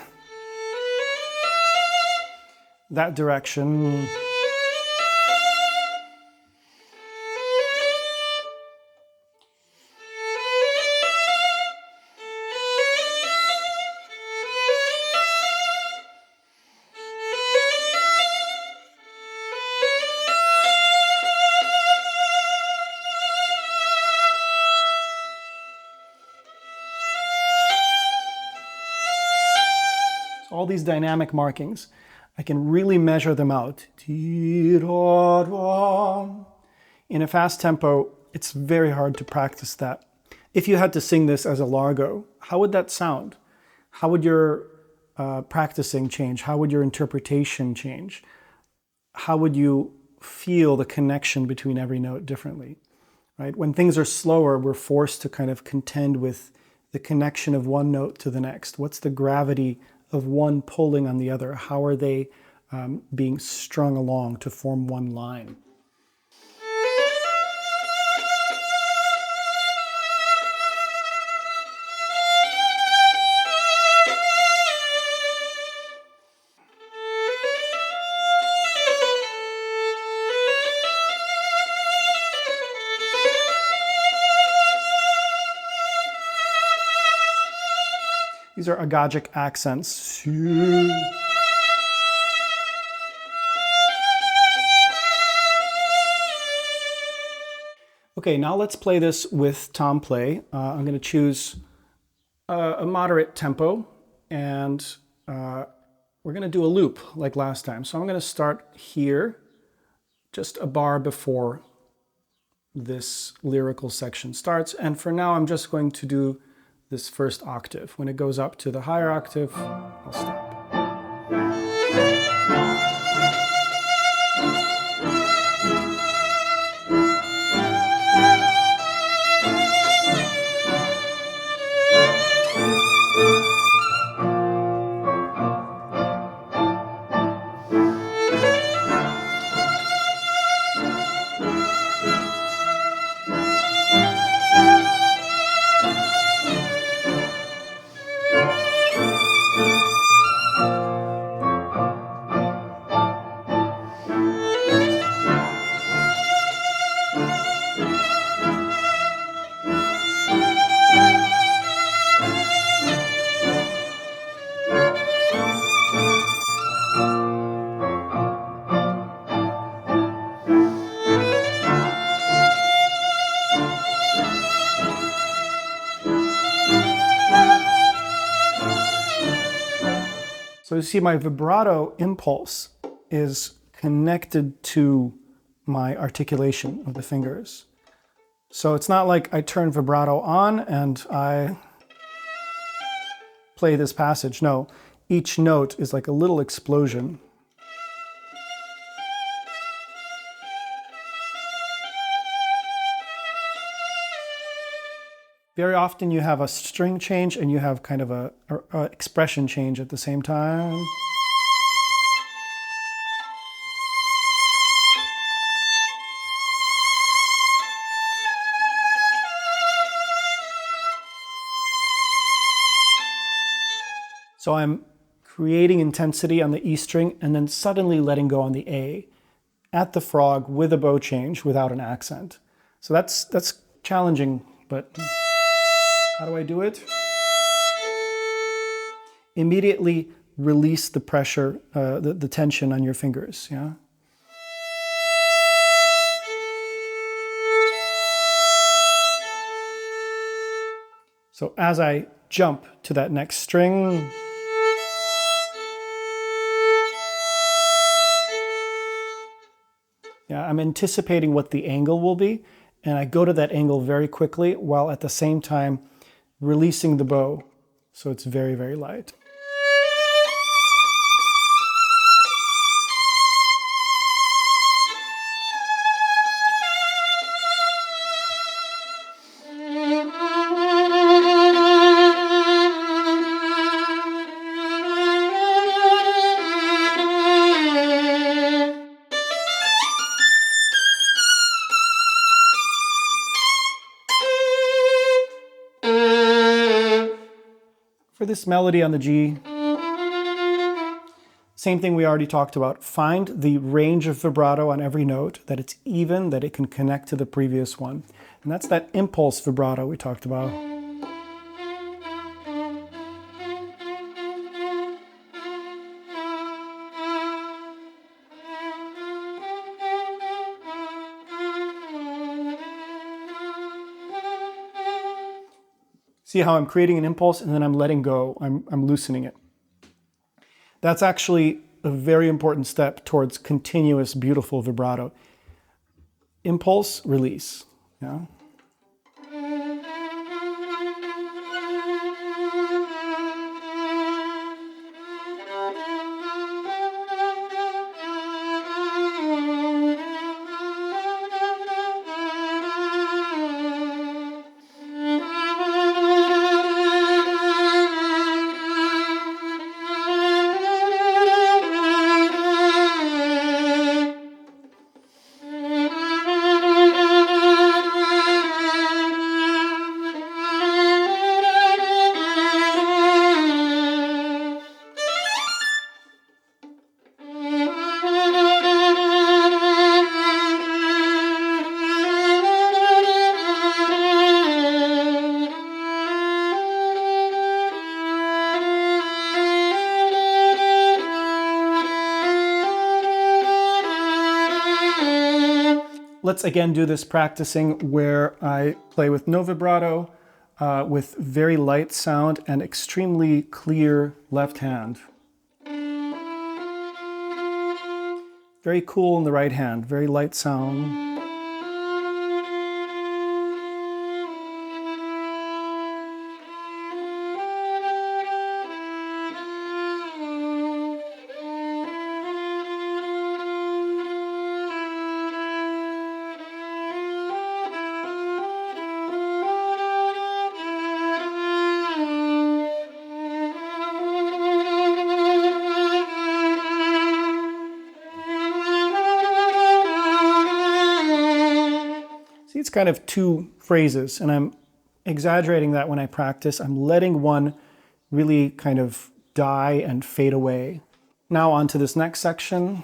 that direction, all these dynamic markings, I can really measure them out. In a fast tempo, it's very hard to practice that. If you had to sing this as a largo, how would that sound? How would your practicing change? How would your interpretation change? How would you feel the connection between every note differently, right? When things are slower, we're forced to kind of contend with the connection of one note to the next. What's the gravity of one pulling on the other? How are they being strung along to form one line? These are agogic accents. Okay, now let's play this with Tomplay. I'm going to choose a moderate tempo, and we're going to do a loop like last time. So I'm going to start here, just a bar before this lyrical section starts. And for now, I'm just going to do this first octave. When it goes up to the higher octave, I'll stop. So you see my vibrato impulse is connected to my articulation of the fingers. So it's not like I turn vibrato on and I play this passage. No, each note is like a little explosion. Very often you have a string change and you have kind of a expression change at the same time. So I'm creating intensity on the E string and then suddenly letting go on the A at the frog with a bow change without an accent. So that's challenging, but how do I do it? Immediately release the pressure, the tension on your fingers, yeah? So as I jump to that next string, yeah, I'm anticipating what the angle will be, and I go to that angle very quickly while at the same time releasing the bow, so it's very, very light. For this melody on the G, same thing we already talked about. Find the range of vibrato on every note, that it's even, that it can connect to the previous one. And that's that impulse vibrato we talked about. See how I'm creating an impulse and then I'm letting go, I'm loosening it. That's actually a very important step towards continuous, beautiful vibrato. Impulse, release. Yeah? Let's again do this practicing where I play with no vibrato, with very light sound and extremely clear left hand. Very cool in the right hand, very light sound. It's kind of two phrases, and I'm exaggerating that when I practice. I'm letting one really kind of die and fade away. Now on to this next section.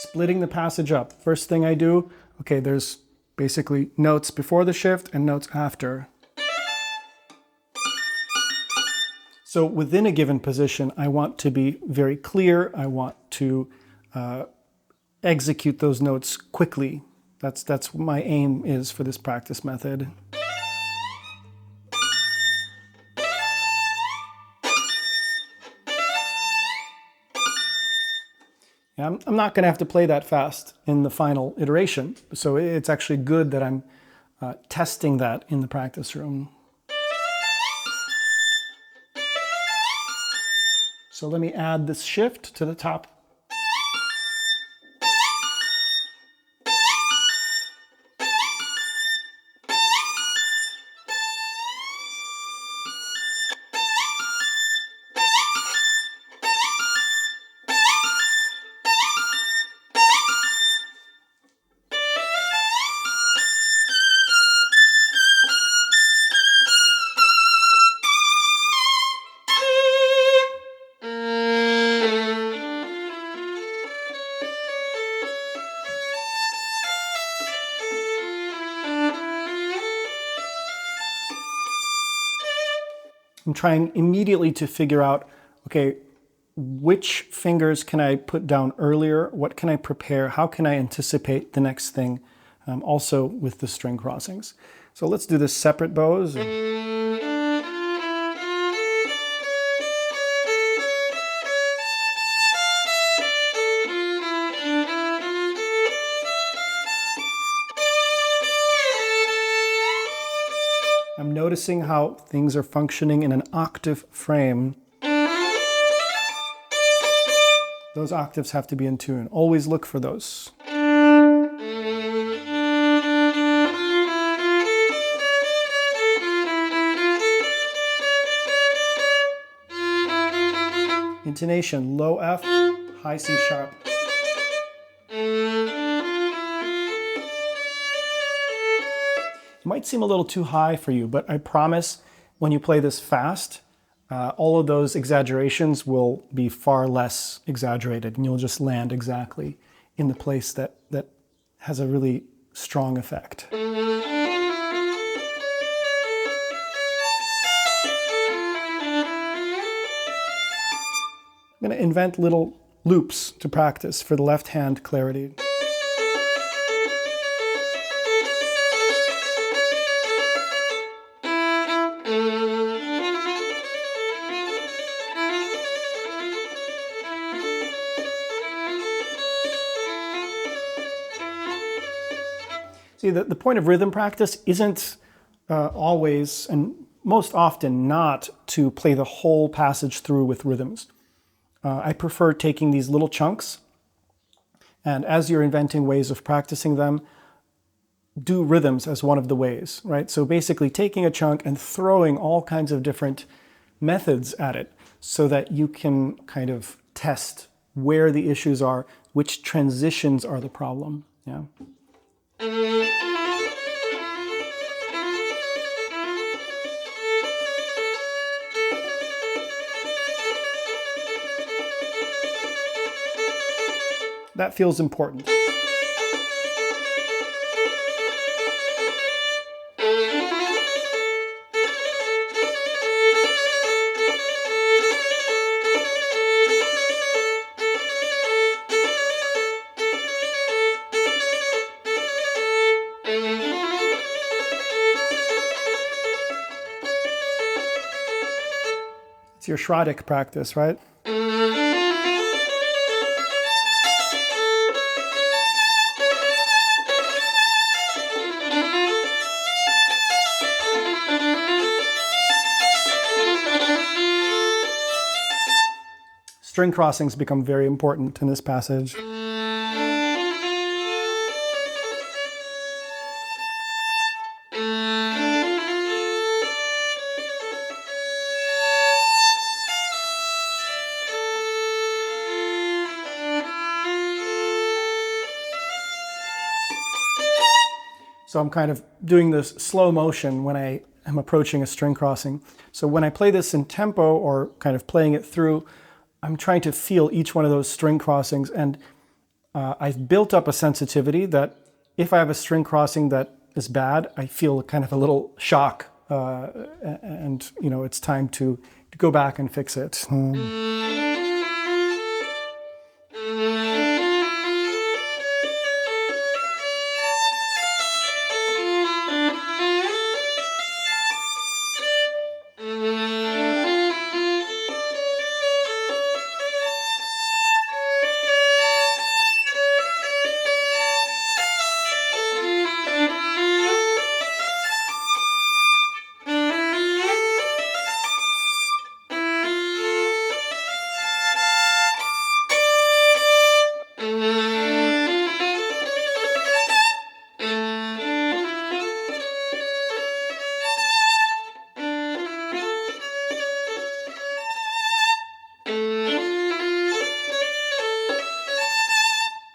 Splitting the passage up. First thing I do, okay, there's basically notes before the shift and notes after. So within a given position, I want to be very clear. I want to execute those notes quickly. That's what my aim is for this practice method. I'm not going to have to play that fast in the final iteration, so it's actually good that I'm testing that in the practice room. So let me add this shift to the top. I'm trying immediately to figure out, okay, which fingers can I put down earlier? What can I prepare? How can I anticipate the next thing? Also with the string crossings. So let's do this separate bows. I'm noticing how things are functioning in an octave frame. Those octaves have to be in tune. Always look for those. Intonation, low F, high C sharp. It might seem a little too high for you, but I promise when you play this fast, all of those exaggerations will be far less exaggerated, and you'll just land exactly in the place that has a really strong effect. I'm going to invent little loops to practice for the left hand clarity. See, the point of rhythm practice isn't always, and most often not, to play the whole passage through with rhythms. I prefer taking these little chunks, and as you're inventing ways of practicing them, do rhythms as one of the ways, right? So basically taking a chunk and throwing all kinds of different methods at it so that you can kind of test where the issues are, which transitions are the problem, yeah? That feels important. It's your Schroedick practice, right? String crossings become very important in this passage. So I'm kind of doing this slow motion when I am approaching a string crossing. So when I play this in tempo or kind of playing it through, I'm trying to feel each one of those string crossings, and I've built up a sensitivity that if I have a string crossing that is bad, I feel kind of a little shock, and you know, it's time to go back and fix it.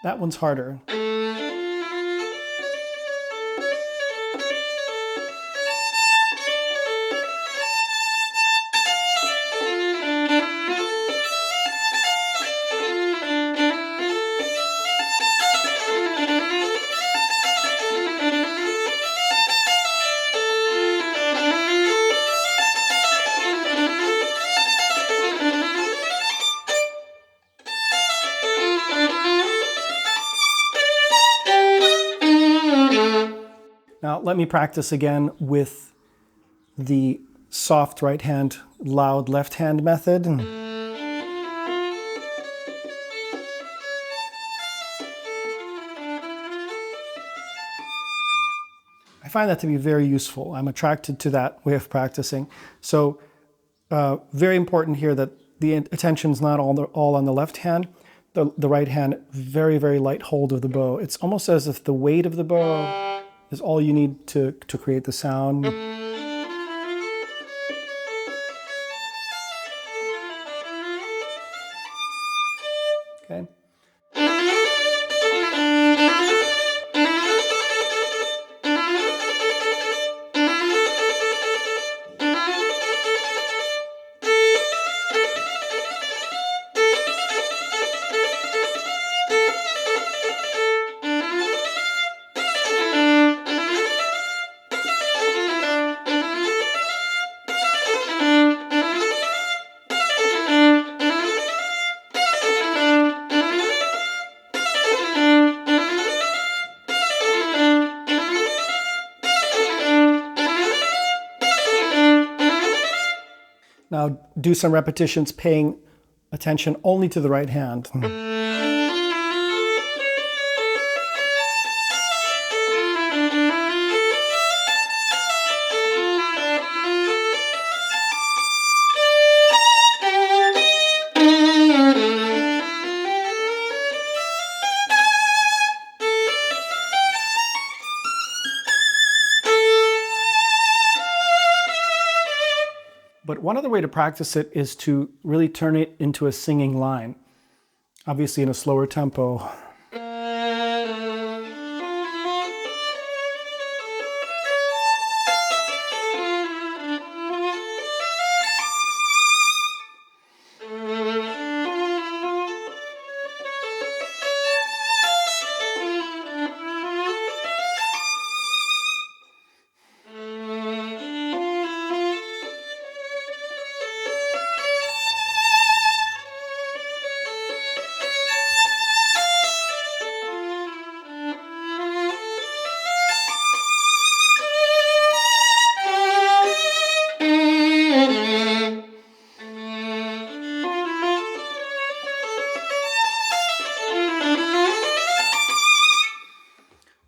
That one's harder. Now let me practice again with the soft right hand, loud left hand method. I find that to be very useful. I'm attracted to that way of practicing. So very important here that the attention's not all on the left hand. The right hand, very, very light hold of the bow. It's almost as if the weight of the bow is all you need to create the sound. Okay. Now do some repetitions paying attention only to the right hand. But one other way to practice it is to really turn it into a singing line, obviously in a slower tempo.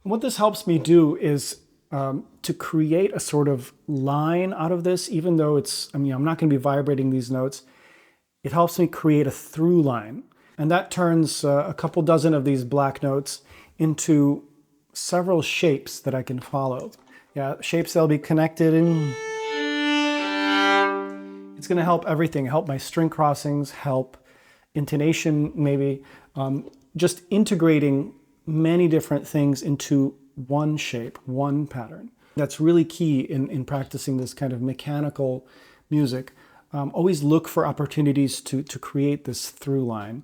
What this helps me do is to create a sort of line out of this, even though I'm not going to be vibrating these notes. It helps me create a through line. And that turns a couple dozen of these black notes into several shapes that I can follow. Yeah, shapes that'll be connected in. It's going to help everything, help my string crossings, help intonation maybe, just integrating many different things into one shape, one pattern. That's really key in practicing this kind of mechanical music. Always look for opportunities to create this through line.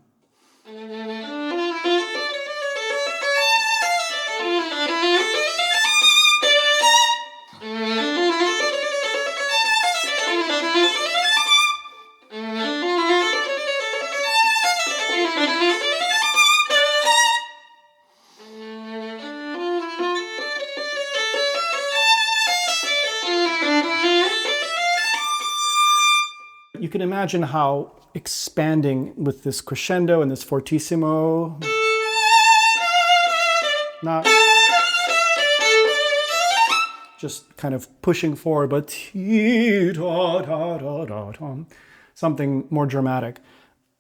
You can imagine how expanding with this crescendo and this fortissimo, not just kind of pushing forward, but something more dramatic.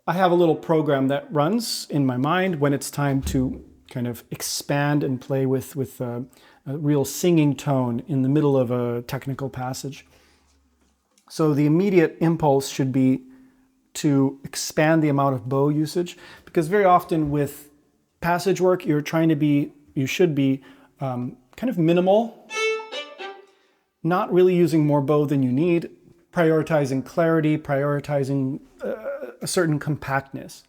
I have a little program that runs in my mind when it's time to kind of expand and play with a real singing tone in the middle of a technical passage. So the immediate impulse should be to expand the amount of bow usage, because very often with passage work, you should be kind of minimal, not really using more bow than you need, prioritizing clarity, prioritizing a certain compactness.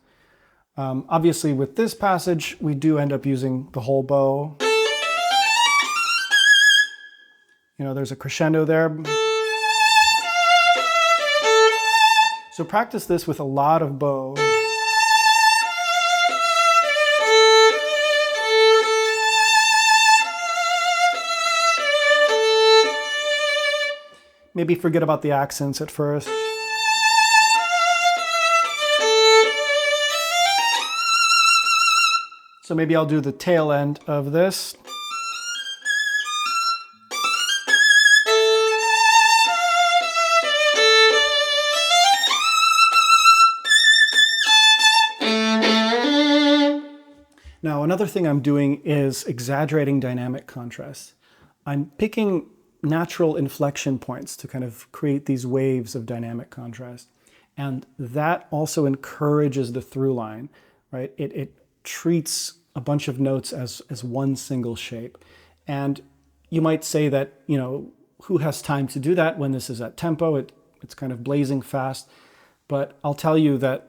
Obviously with this passage, we do end up using the whole bow. There's a crescendo there. So practice this with a lot of bow. Maybe forget about the accents at first. So maybe I'll do the tail end of this. Now, another thing I'm doing is exaggerating dynamic contrast. I'm picking natural inflection points to kind of create these waves of dynamic contrast. And that also encourages the through line, right? It treats a bunch of notes as one single shape. And you might say that, who has time to do that when this is at tempo? It's kind of blazing fast. But I'll tell you that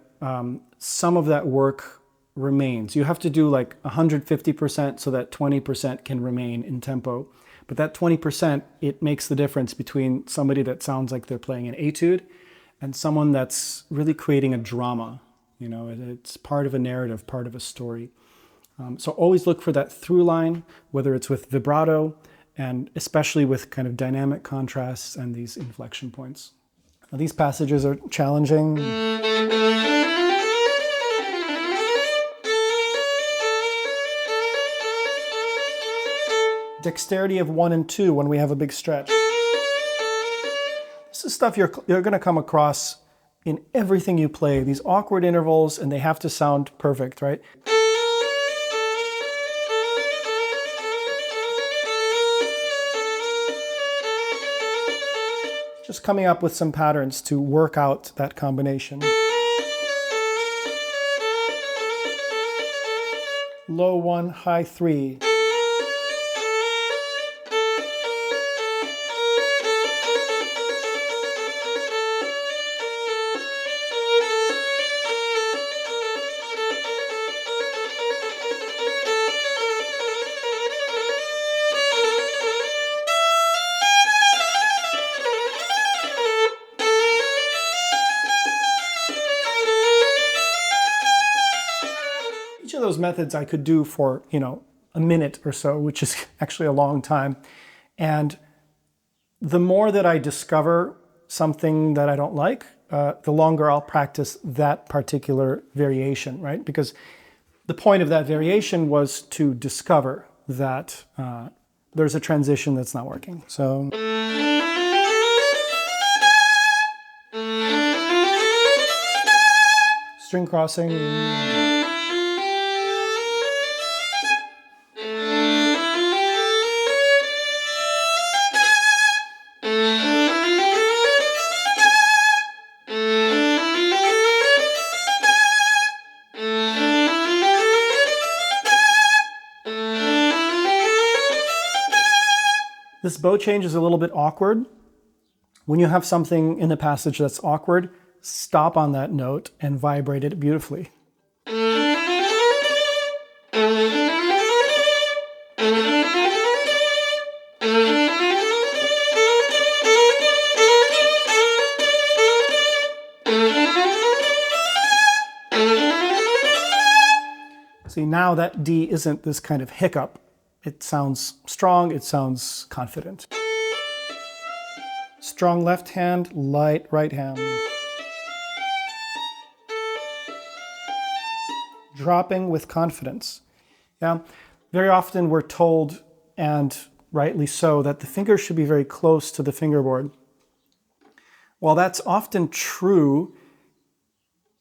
some of that work remains. You have to do like 150% so that 20% can remain in tempo. But that 20%, it makes the difference between somebody that sounds like they're playing an etude and someone that's really creating a drama. It's part of a narrative, part of a story. So always look for that through line, whether it's with vibrato and especially with kind of dynamic contrasts and these inflection points. Now, these passages are challenging. Dexterity of 1 and 2 when we have a big stretch. This is stuff you're going to come across in everything you play, these awkward intervals, and they have to sound perfect, right? Just coming up with some patterns to work out that combination. Low 1, high 3. Of those methods I could do for, a minute or so, which is actually a long time. And the more that I discover something that I don't like, the longer I'll practice that particular variation, right? Because the point of that variation was to discover that there's a transition that's not working. So string crossing. This bow change is a little bit awkward. When you have something in the passage that's awkward, stop on that note and vibrate it beautifully. See, now that D isn't this kind of hiccup. It sounds strong, it sounds confident. Strong left hand, light right hand. Dropping with confidence. Yeah, very often we're told, and rightly so, that the fingers should be very close to the fingerboard. While that's often true,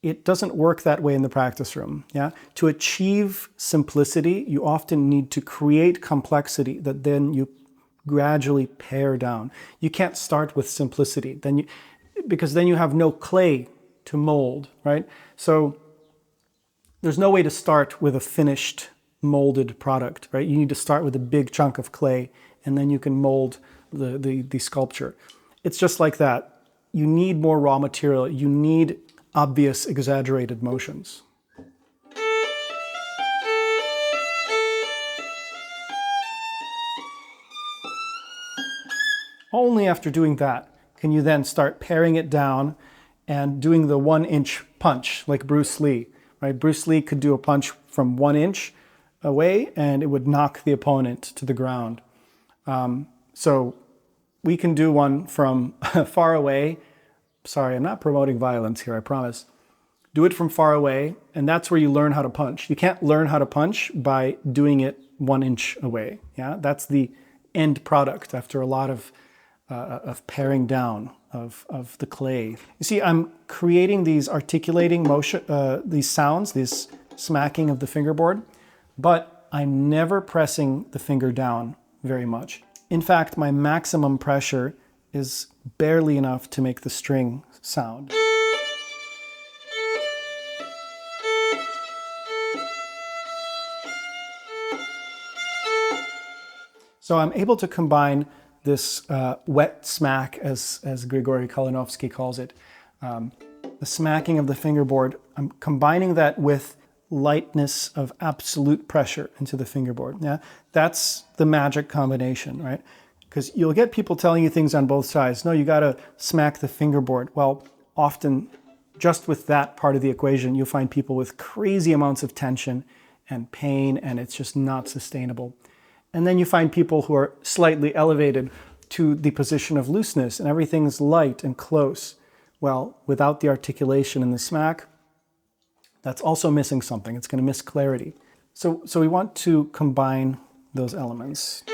it doesn't work that way in the practice room. Yeah? To achieve simplicity, you often need to create complexity that then you gradually pare down. You can't start with simplicity, because then you have no clay to mold, right? So there's no way to start with a finished molded product, right? You need to start with a big chunk of clay, and then you can mold the sculpture. It's just like that. You need more raw material. You need obvious, exaggerated motions. Only after doing that can you then start paring it down and doing the 1-inch punch, like Bruce Lee, right? Bruce Lee could do a punch from 1 inch away and it would knock the opponent to the ground. So we can do one from far away. Sorry, I'm not promoting violence here, I promise. Do it from far away, and that's where you learn how to punch. You can't learn how to punch by doing it 1 inch away. Yeah, that's the end product after a lot of paring down of the clay. You see, I'm creating these articulating motion, these sounds, this smacking of the fingerboard, but I'm never pressing the finger down very much. In fact, my maximum pressure is barely enough to make the string sound. So I'm able to combine this wet smack, as Grigory Kalinovsky calls it, the smacking of the fingerboard. I'm combining that with lightness of absolute pressure into the fingerboard. Yeah, that's the magic combination, right? Because you'll get people telling you things on both sides. No, you got to smack the fingerboard. Well, often just with that part of the equation, you'll find people with crazy amounts of tension and pain, and it's just not sustainable. And then you find people who are slightly elevated to the position of looseness, and everything's light and close. Well, without the articulation and the smack, that's also missing something. It's going to miss clarity. So we want to combine those elements.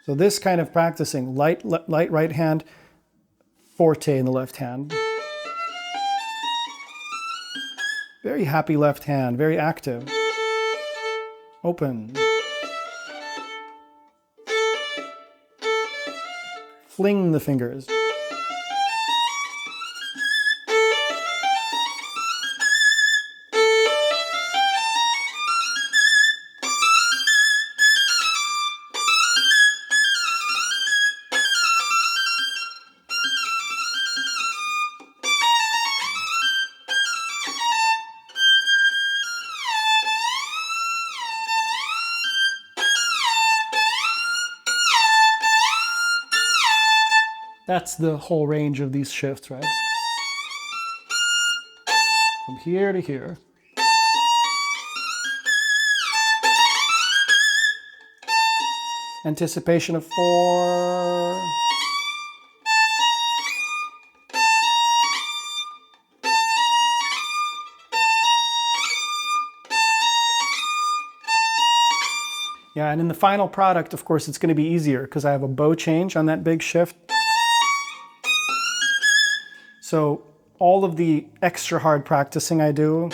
So this kind of practicing, light right hand, forte in the left hand. Very happy left hand, very active. Open. Fling the fingers. That's the whole range of these shifts, right? From here to here. Anticipation of 4. Yeah, and in the final product, of course, it's going to be easier because I have a bow change on that big shift. So all of the extra hard practicing I do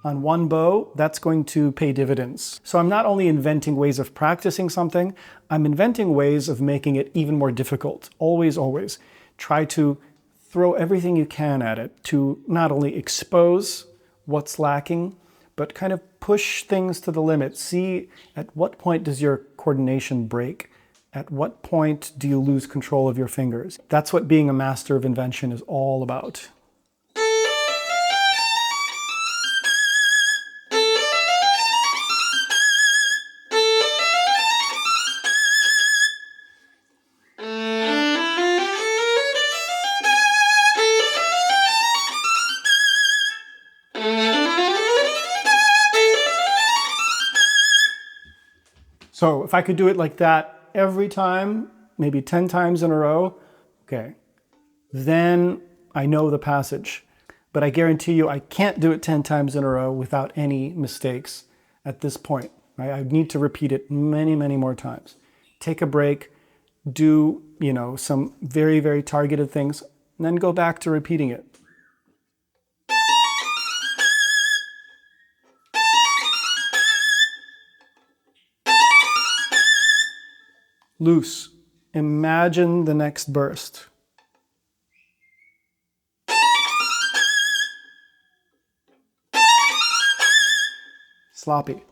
on one bow, that's going to pay dividends. So I'm not only inventing ways of practicing something, I'm inventing ways of making it even more difficult. Always, always. Try to throw everything you can at it to not only expose what's lacking, but kind of push things to the limit. See at what point does your coordination break? At what point do you lose control of your fingers? That's what being a master of invention is all about. So if I could do it like that every time, maybe 10 times in a row, okay, then I know the passage. But I guarantee you I can't do it 10 times in a row without any mistakes at this point. Right? I need to repeat it many, many more times. Take a break, do, some very, very targeted things, and then go back to repeating it. Loose. Imagine the next burst. Sloppy.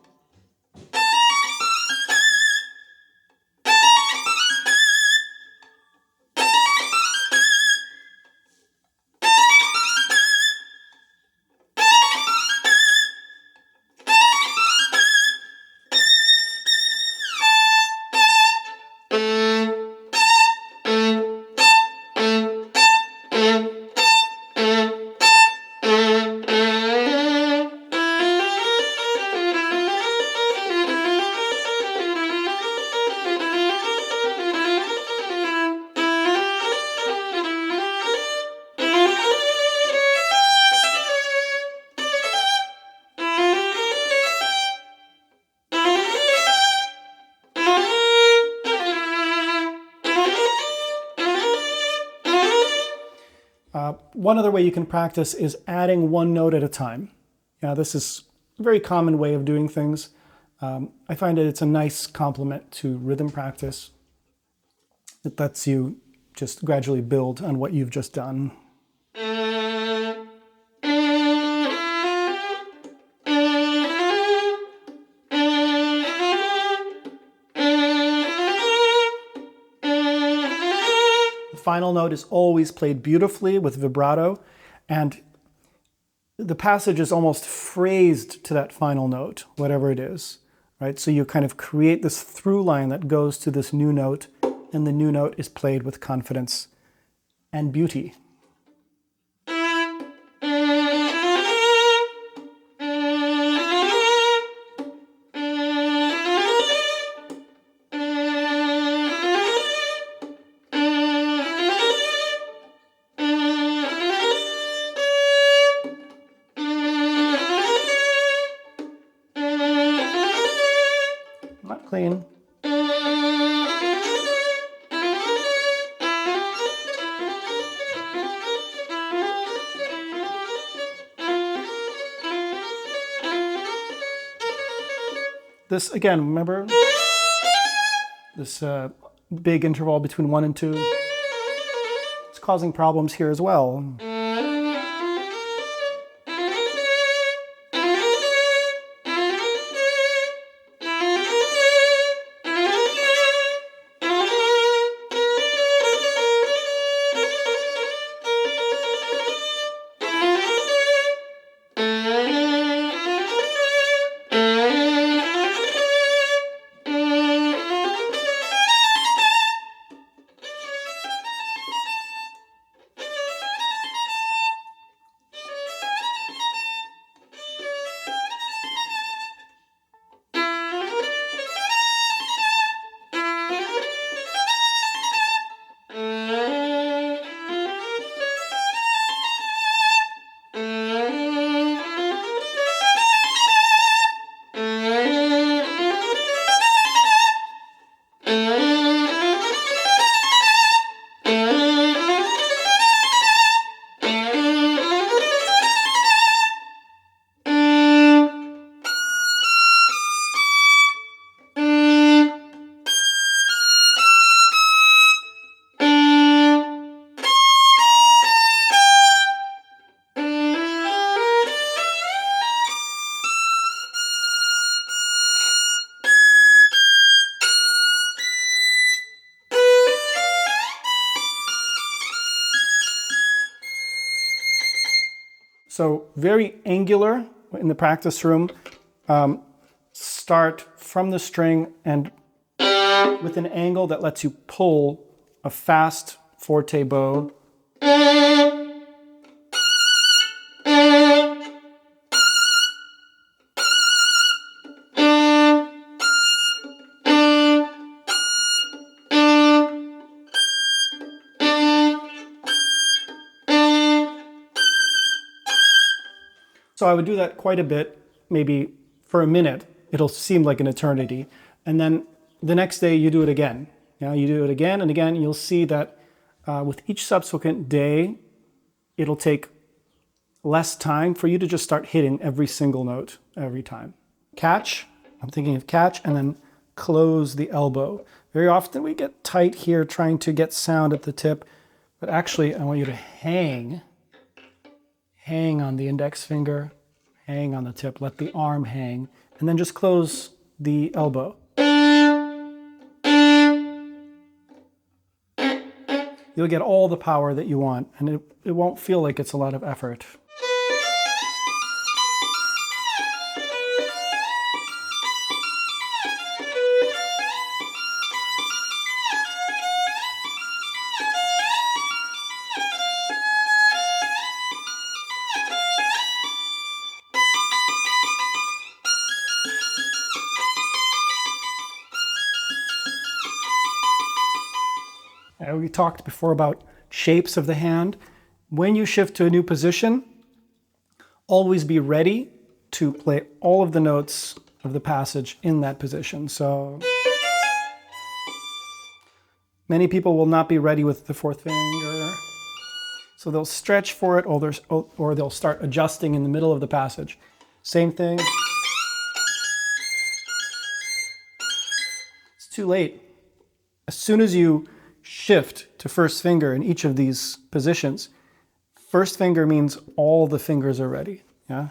One other way you can practice is adding one note at a time. Now, this is a very common way of doing things. I find that it's a nice complement to rhythm practice. It lets you just gradually build on what you've just done. Final note is always played beautifully with vibrato, and the passage is almost phrased to that final note, whatever it is, right? So you kind of create this through line that goes to this new note, and the new note is played with confidence and beauty. Not clean. This, again, remember this big interval between 1 and 2? It's causing problems here as well. So very angular in the practice room. Start from the string and with an angle that lets you pull a fast forte bow. So I would do that quite a bit, maybe for a minute. It'll seem like an eternity. And then the next day you do it again. You do it again and again. You'll see that with each subsequent day, it'll take less time for you to just start hitting every single note every time. Catch, I'm thinking of catch, and then close the elbow. Very often we get tight here trying to get sound at the tip, but actually I want you to hang on the index finger, hang on the tip, let the arm hang, and then just close the elbow. You'll get all the power that you want, and it won't feel like it's a lot of effort. We talked before about shapes of the hand. When you shift to a new position, always be ready to play all of the notes of the passage in that position. So many people will not be ready with the fourth finger. So they'll stretch for it or they'll start adjusting in the middle of the passage. Same thing. It's too late. As soon as you shift to first finger in each of these positions, first finger means all the fingers are ready. Yeah.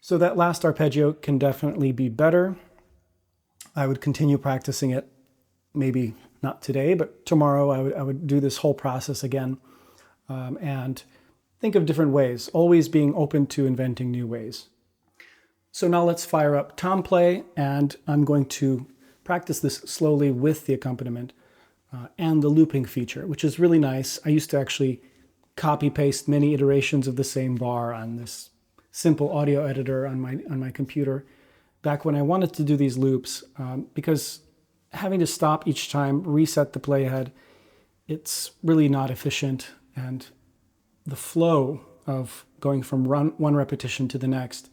So that last arpeggio can definitely be better. I would continue practicing it, maybe not today, but tomorrow I would do this whole process again and think of different ways, always being open to inventing new ways. So now let's fire up Tomplay, and I'm going to practice this slowly with the accompaniment and the looping feature, which is really nice. I used to actually copy-paste many iterations of the same bar on this simple audio editor on my computer back when I wanted to do these loops, because having to stop each time, reset the playhead, it's really not efficient, and the flow of going from one repetition to the next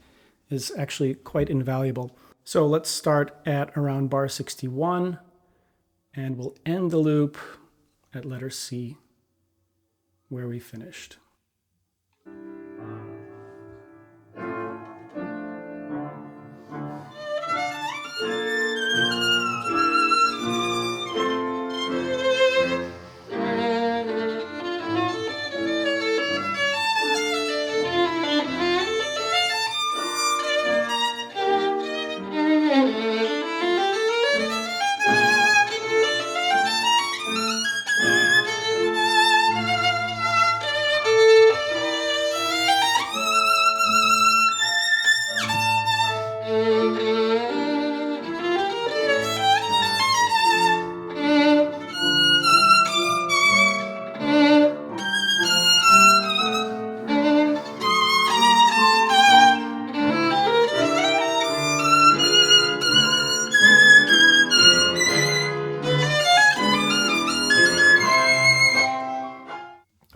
is actually quite invaluable. So let's start at around bar 61, and we'll end the loop at letter C, where we finished.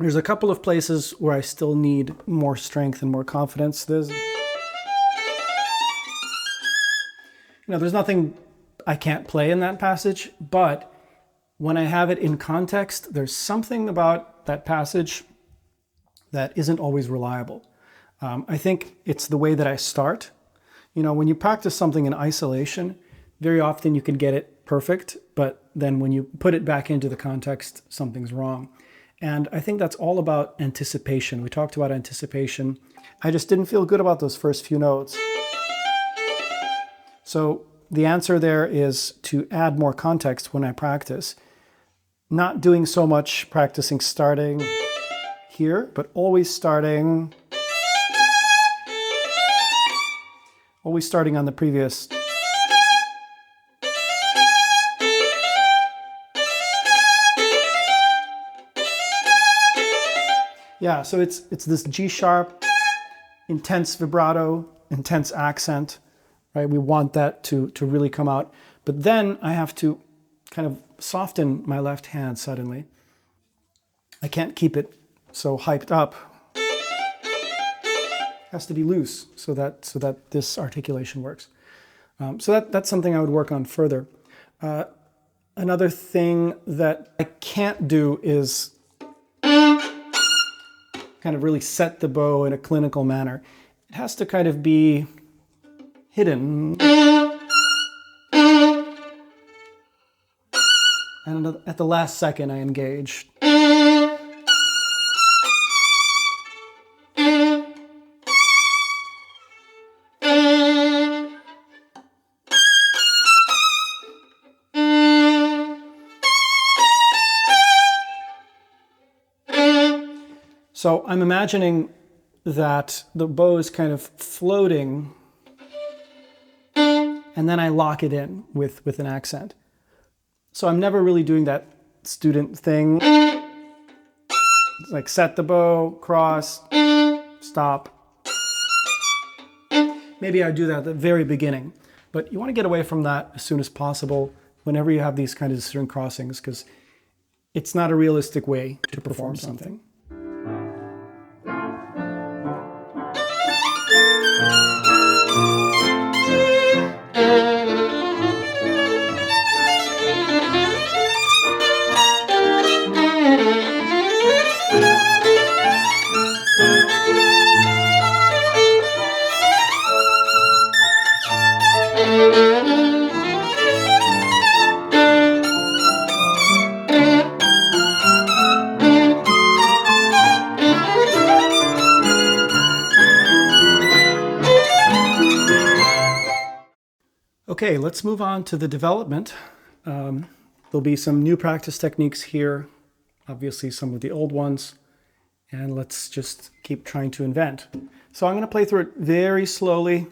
There's a couple of places where I still need more strength and more confidence. There's nothing I can't play in that passage, but when I have it in context, there's something about that passage that isn't always reliable. I think it's the way that I start. When you practice something in isolation, very often you can get it perfect, but then when you put it back into the context, something's wrong. And I think that's all about anticipation. We talked about anticipation. I just didn't feel good about those first few notes. So the answer there is to add more context when I practice. Not doing so much practicing starting here, but always starting on the previous. Yeah, so it's this G sharp, intense vibrato, intense accent, right? We want that to really come out. But then I have to kind of soften my left hand suddenly. I can't keep it so hyped up. It has to be loose so that this articulation works. So that's something I would work on further. Another thing that I can't do is kind of really set the bow in a clinical manner. It has to kind of be hidden. And at the last second, I engage. So I'm imagining that the bow is kind of floating, and then I lock it in with an accent. So I'm never really doing that student thing. It's like set the bow, cross, stop. Maybe I do that at the very beginning, but you want to get away from that as soon as possible whenever you have these kinds of string crossings, because it's not a realistic way to perform something. Okay, let's move on to the development. There'll be some new practice techniques here, obviously some of the old ones, and let's just keep trying to invent. So I'm going to play through it very slowly.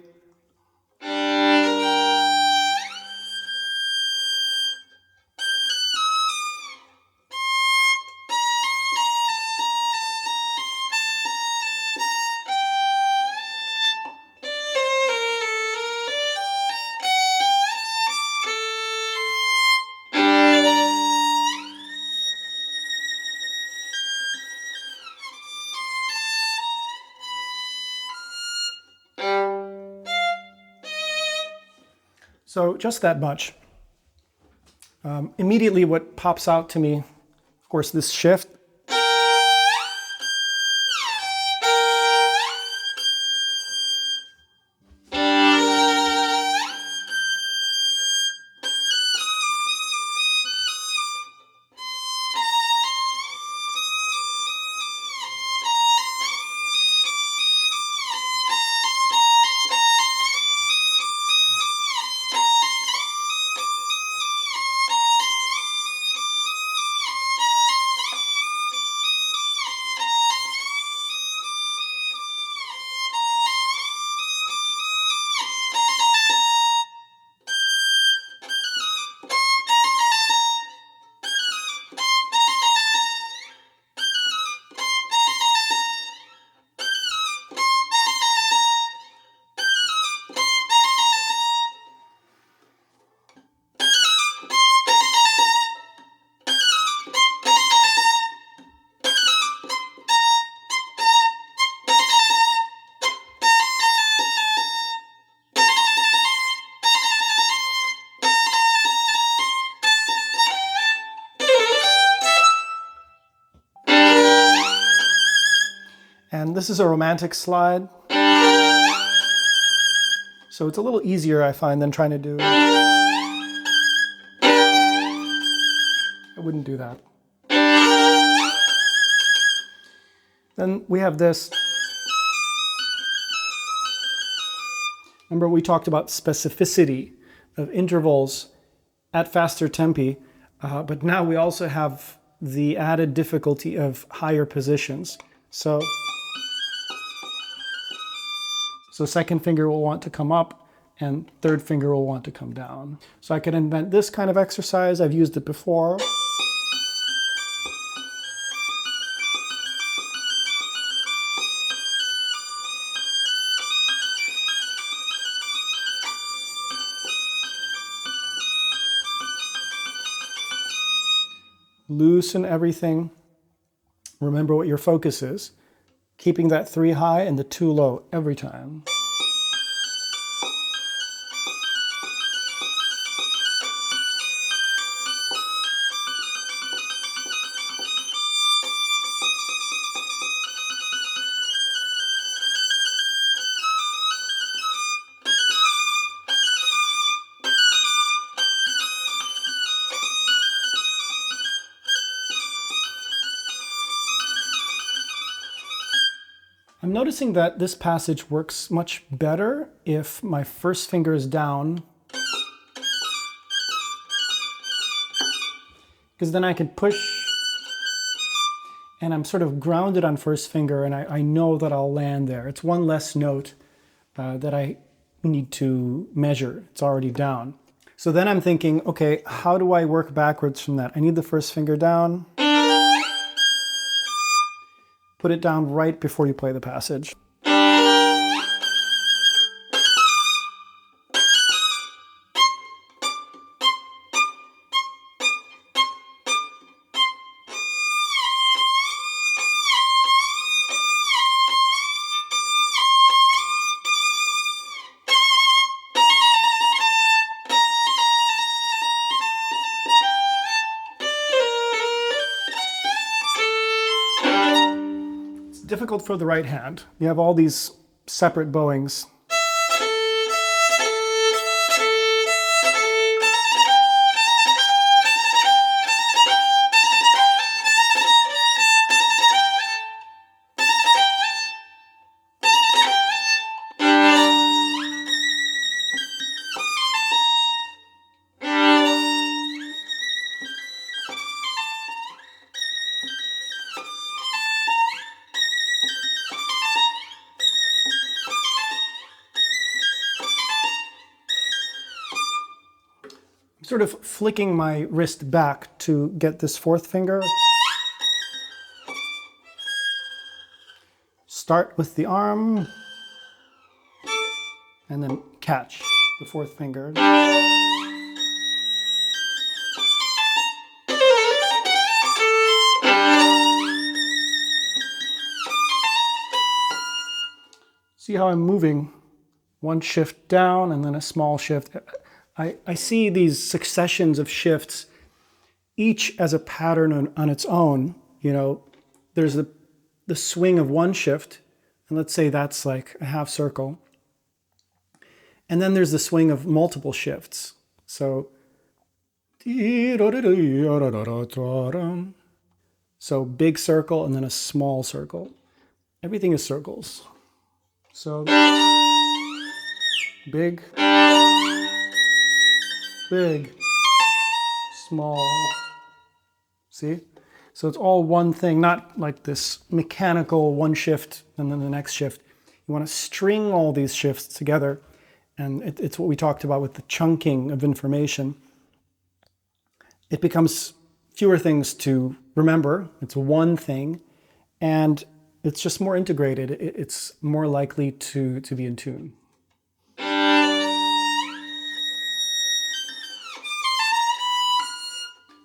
So just that much. Immediately what pops out to me, of course, this shift. And this is a romantic slide. So it's a little easier, I find, than trying to do... I wouldn't do that. Then we have this. Remember we talked about specificity of intervals at faster tempi, but now we also have the added difficulty of higher positions. So second finger will want to come up and third finger will want to come down. So I can invent this kind of exercise. I've used it before. Loosen everything. Remember what your focus is. Keeping that 3 high and the 2 low every time. I'm noticing that this passage works much better if my first finger is down, because then I can push and I'm sort of grounded on first finger and I know that I'll land there. It's one less note that I need to measure. It's already down. So then I'm thinking, okay, how do I work backwards from that? I need the first finger down. Put it down right before you play the passage. Difficult for the right hand. You have all these separate bowings. Sort of flicking my wrist back to get this fourth finger. Start with the arm and then catch the fourth finger. See how I'm moving? One shift down and then a small shift. I see these successions of shifts, each as a pattern on its own. You know, there's the swing of one shift, and let's say that's like a half circle. And then there's the swing of multiple shifts. So big circle and then a small circle. Everything is circles. So big, big, small. See? So it's all one thing, not like this mechanical one shift and then the next shift. You want to string all these shifts together, and it's what we talked about with the chunking of information. It becomes fewer things to remember. It's one thing, and it's just more integrated. It's more likely to be in tune.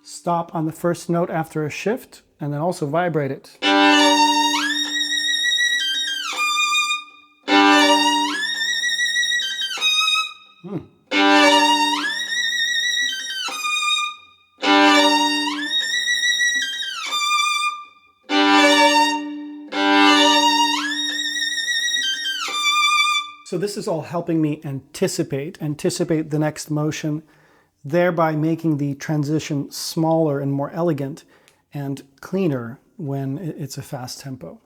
Stop on the first note after a shift, and then also vibrate it. So this is all helping me anticipate the next motion, thereby making the transition smaller and more elegant and cleaner when it's a fast tempo.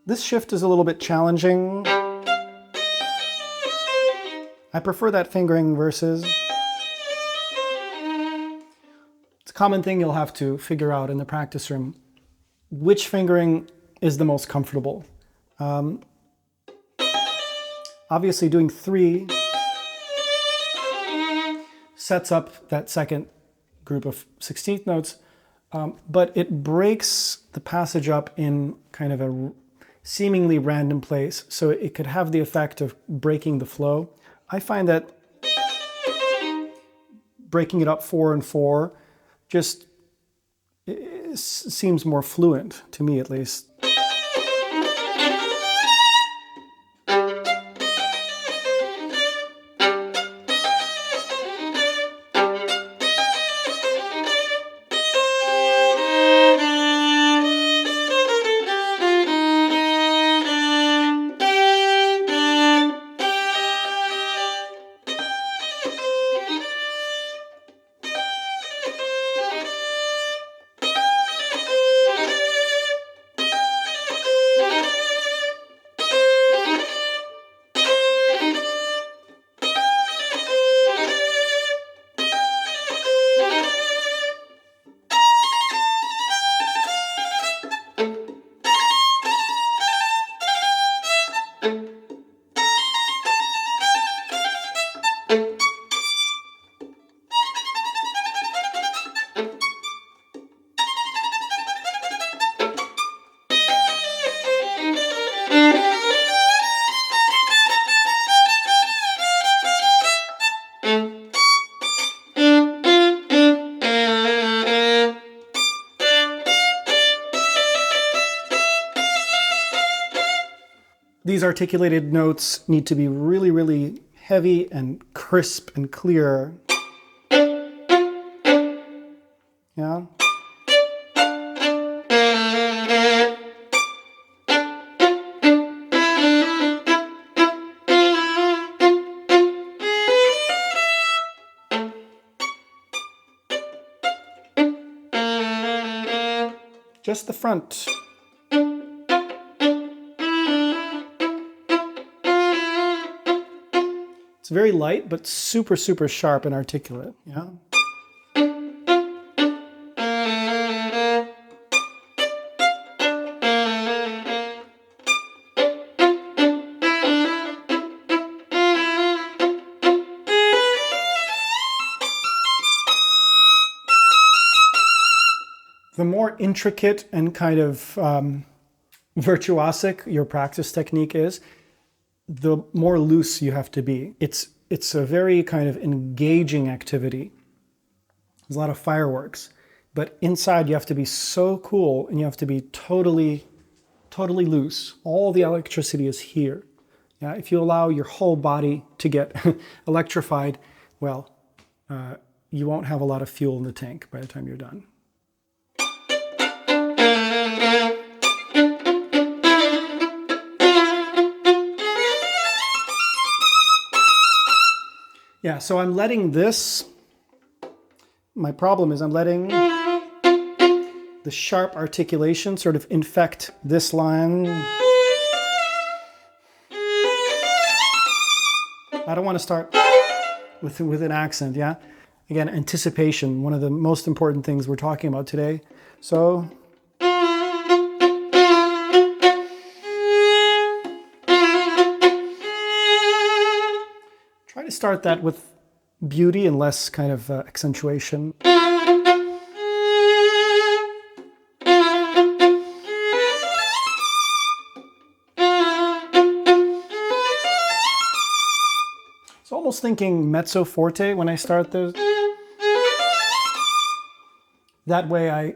This shift is a little bit challenging. I prefer that fingering versus. It's a common thing you'll have to figure out in the practice room. Which fingering is the most comfortable? Obviously doing 3 sets up that second group of 16th notes, but it breaks the passage up in kind of a seemingly random place, so it could have the effect of breaking the flow. I find that breaking it up 4 and 4 just seems more fluent, to me at least. These articulated notes need to be really, really heavy and crisp and clear. Yeah. Just the front. It's very light, but super, super sharp and articulate. Yeah. The more intricate and kind of virtuosic your practice technique is, the more loose you have to be. It's a very kind of engaging activity. There's a lot of fireworks, but inside you have to be so cool and you have to be totally loose. All the electricity is here. Yeah, if you allow your whole body to get electrified, well, you won't have a lot of fuel in the tank by the time you're done. Yeah, so I'm letting this, my problem is I'm letting the sharp articulation sort of infect this line. I don't want to start with an accent, yeah? Again, anticipation, one of the most important things we're talking about today. So, try to start that with beauty and less kind of accentuation. So almost thinking mezzo forte when I start this. That way I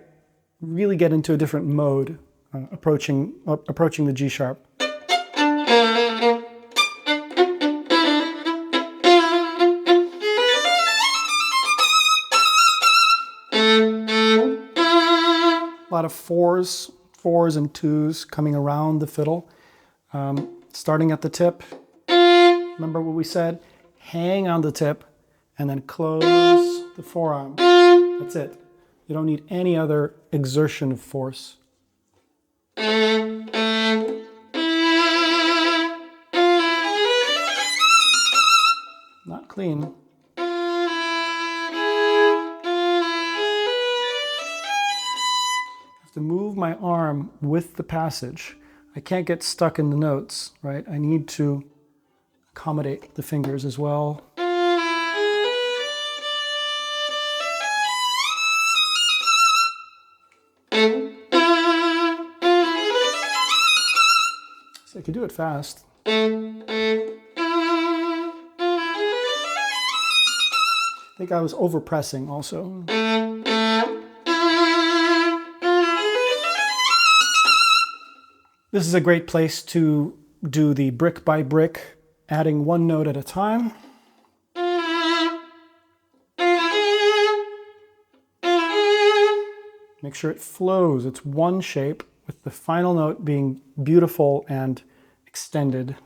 really get into a different mode, approaching the G sharp. A lot of fours and twos coming around the fiddle. Starting at the tip. Remember what we said? Hang on the tip and then close the forearm. That's it. You don't need any other exertion of force. Not clean. To move my arm with the passage. I can't get stuck in the notes, right? I need to accommodate the fingers as well. So I could do it fast. I think I was overpressing also. This is a great place to do the brick by brick, adding one note at a time. Make sure it flows. It's one shape with the final note being beautiful and extended.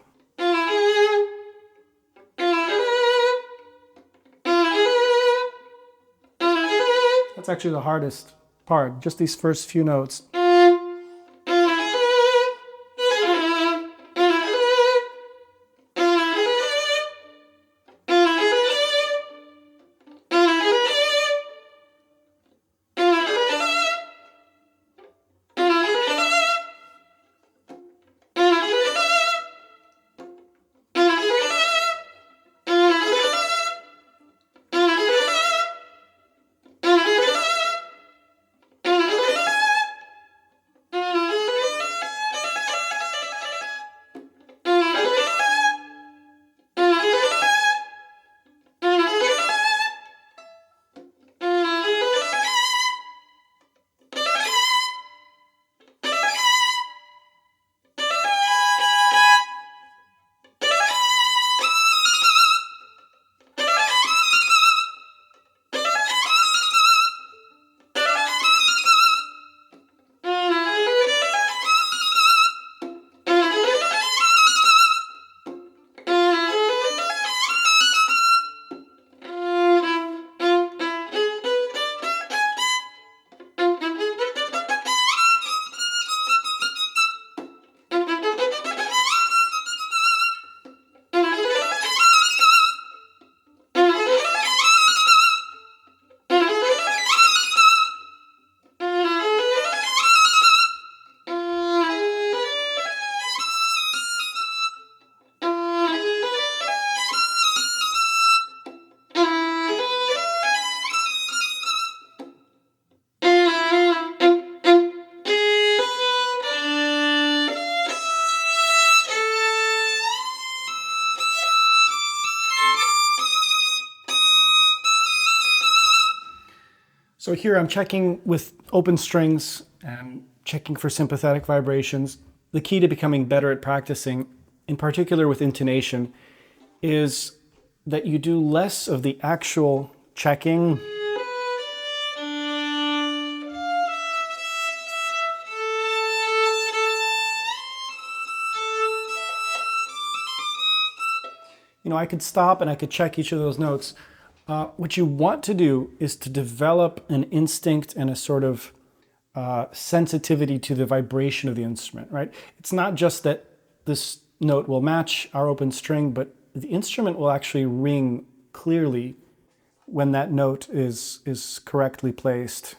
That's actually the hardest part, just these first few notes. So here I'm checking with open strings and checking for sympathetic vibrations. The key to becoming better at practicing, in particular with intonation, is that you do less of the actual checking I could stop and I could check each of those notes. What you want to do is to develop an instinct and a sort of sensitivity to the vibration of the instrument, right? It's not just that this note will match our open string, but the instrument will actually ring clearly when that note is correctly placed.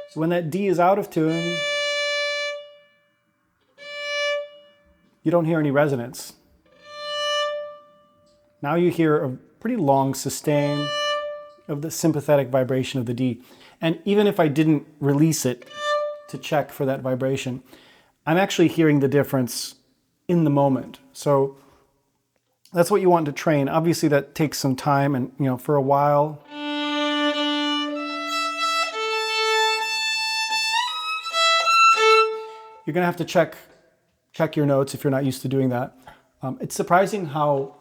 So when that D is out of tune, you don't hear any resonance. Now you hear a pretty long sustain of the sympathetic vibration of the D. And even if I didn't release it to check for that vibration, I'm actually hearing the difference in the moment. So that's what you want to train. Obviously that takes some time, and for a while, you're gonna have to check your notes if you're not used to doing that. It's surprising how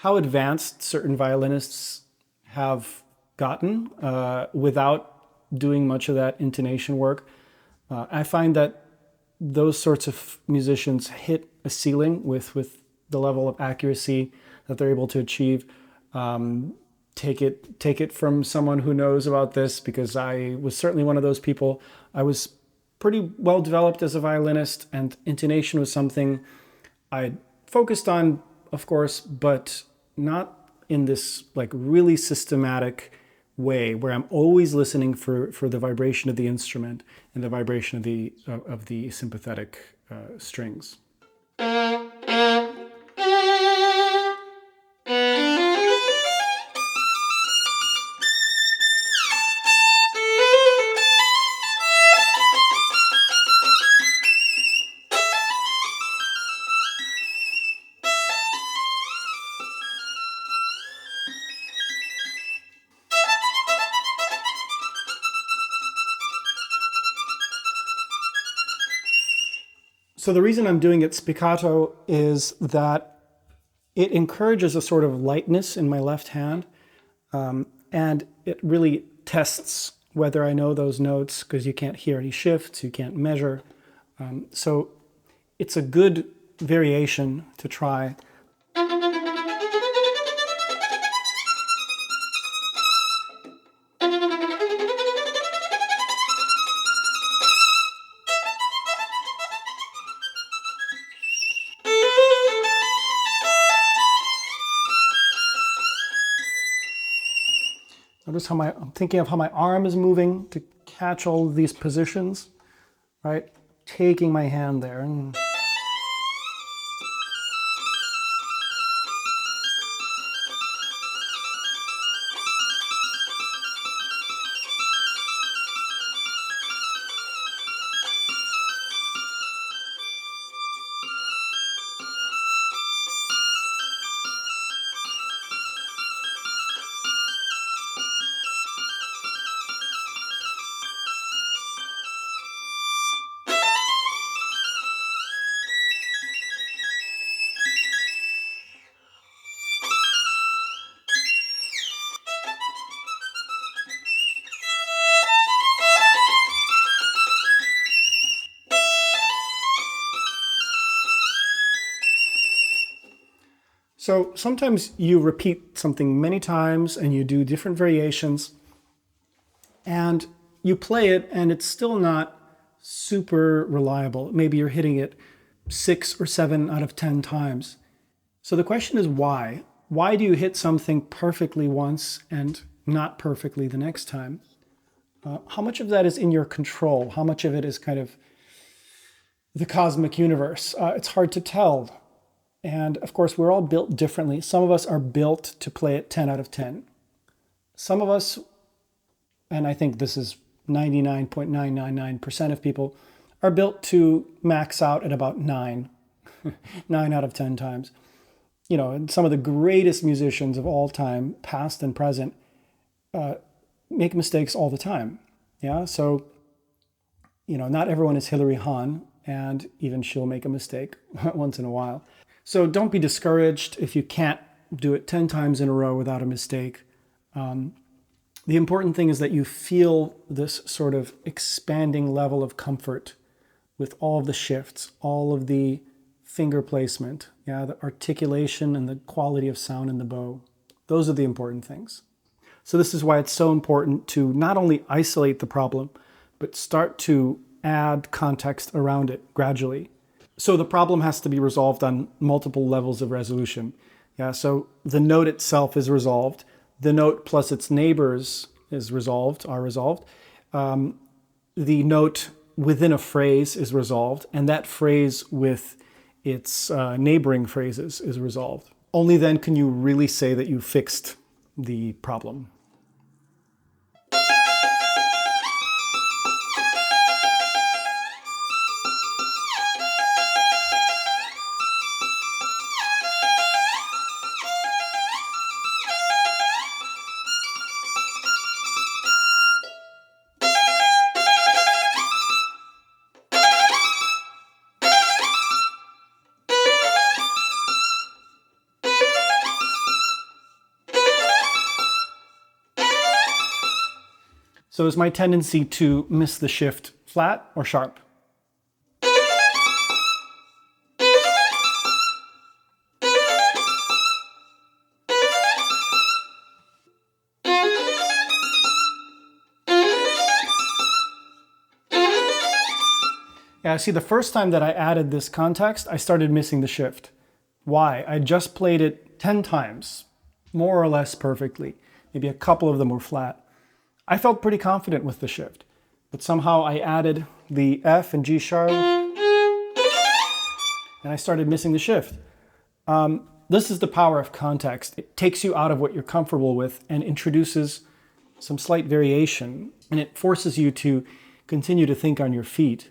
advanced certain violinists have gotten without doing much of that intonation work. I find that those sorts of musicians hit a ceiling with the level of accuracy that they're able to achieve. Take it from someone who knows about this, because I was certainly one of those people. I was pretty well developed as a violinist, and intonation was something I focused on, of course, but not in this like really systematic way where I'm always listening for the vibration of the instrument and the vibration of the sympathetic strings. So the reason I'm doing it spiccato is that it encourages a sort of lightness in my left hand, and it really tests whether I know those notes, because you can't hear any shifts, you can't measure. So it's a good variation to try. Notice how I'm thinking of how my arm is moving to catch all of these positions, right? Taking my hand there. So sometimes you repeat something many times and you do different variations and you play it and it's still not super reliable. Maybe you're hitting it 6 or 7 out of 10 times. So the question is why? Why do you hit something perfectly once and not perfectly the next time? How much of that is in your control? How much of it is kind of the cosmic universe? It's hard to tell. And of course, we're all built differently. Some of us are built to play at 10 out of 10. Some of us, and I think this is 99.999% of people, are built to max out at about 9, 9 out of 10 times. And some of the greatest musicians of all time, past and present, make mistakes all the time. Yeah, so, not everyone is Hilary Hahn, and even she'll make a mistake once in a while. So don't be discouraged if you can't do it 10 times in a row without a mistake. The important thing is that you feel this sort of expanding level of comfort with all of the shifts, all of the finger placement, yeah, the articulation and the quality of sound in the bow. Those are the important things. So this is why it's so important to not only isolate the problem, but start to add context around it gradually. So the problem has to be resolved on multiple levels of resolution. Yeah, so the note itself is resolved. The note plus its neighbors are resolved. The note within a phrase is resolved, and that phrase with its neighboring phrases is resolved. Only then can you really say that you fixed the problem. So is my tendency to miss the shift flat or sharp? Yeah, see, the first time that I added this context, I started missing the shift. Why? I just played it 10 times, more or less perfectly. Maybe a couple of them were flat. I felt pretty confident with the shift, but somehow I added the F and G sharp, and I started missing the shift. This is the power of context. It takes you out of what you're comfortable with and introduces some slight variation, and it forces you to continue to think on your feet.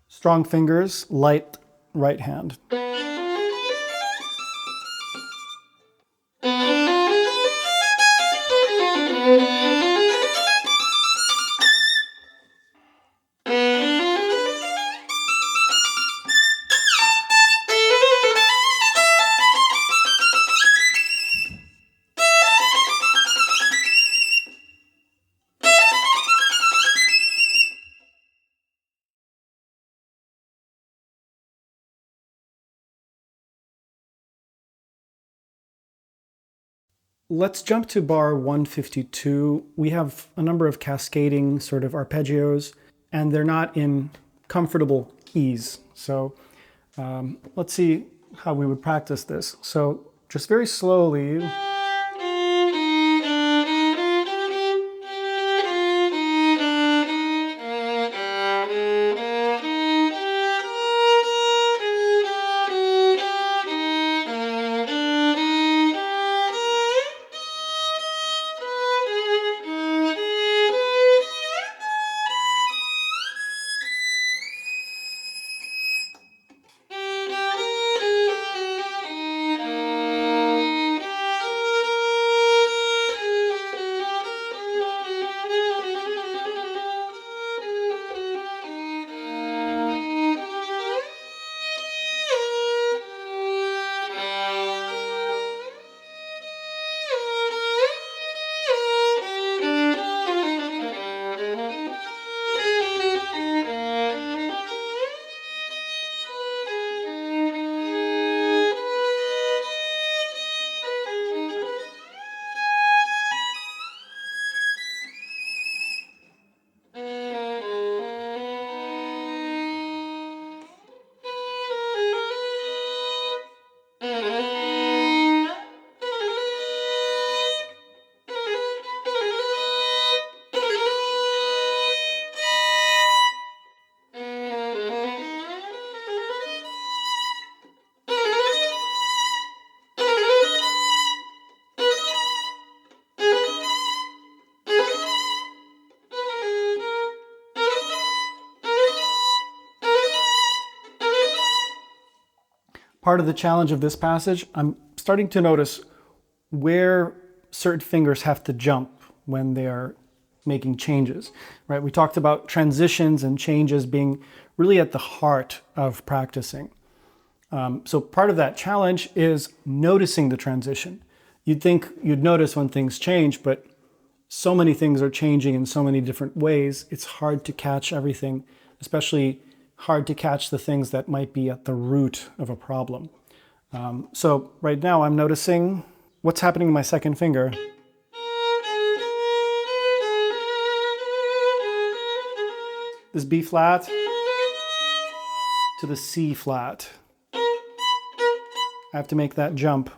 Strong fingers, light right hand. Let's jump to bar 152. We have a number of cascading sort of arpeggios, and they're not in comfortable keys. So let's see how we would practice this. So just very slowly. Part of the challenge of this passage, I'm starting to notice where certain fingers have to jump when they are making changes, right? We talked about transitions and changes being really at the heart of practicing. So part of that challenge is noticing the transition. You'd think you'd notice when things change, but so many things are changing in so many different ways, it's hard to catch everything, especially hard to catch the things that might be at the root of a problem. So right now I'm noticing what's happening in my second finger. This B flat to the C flat. I have to make that jump.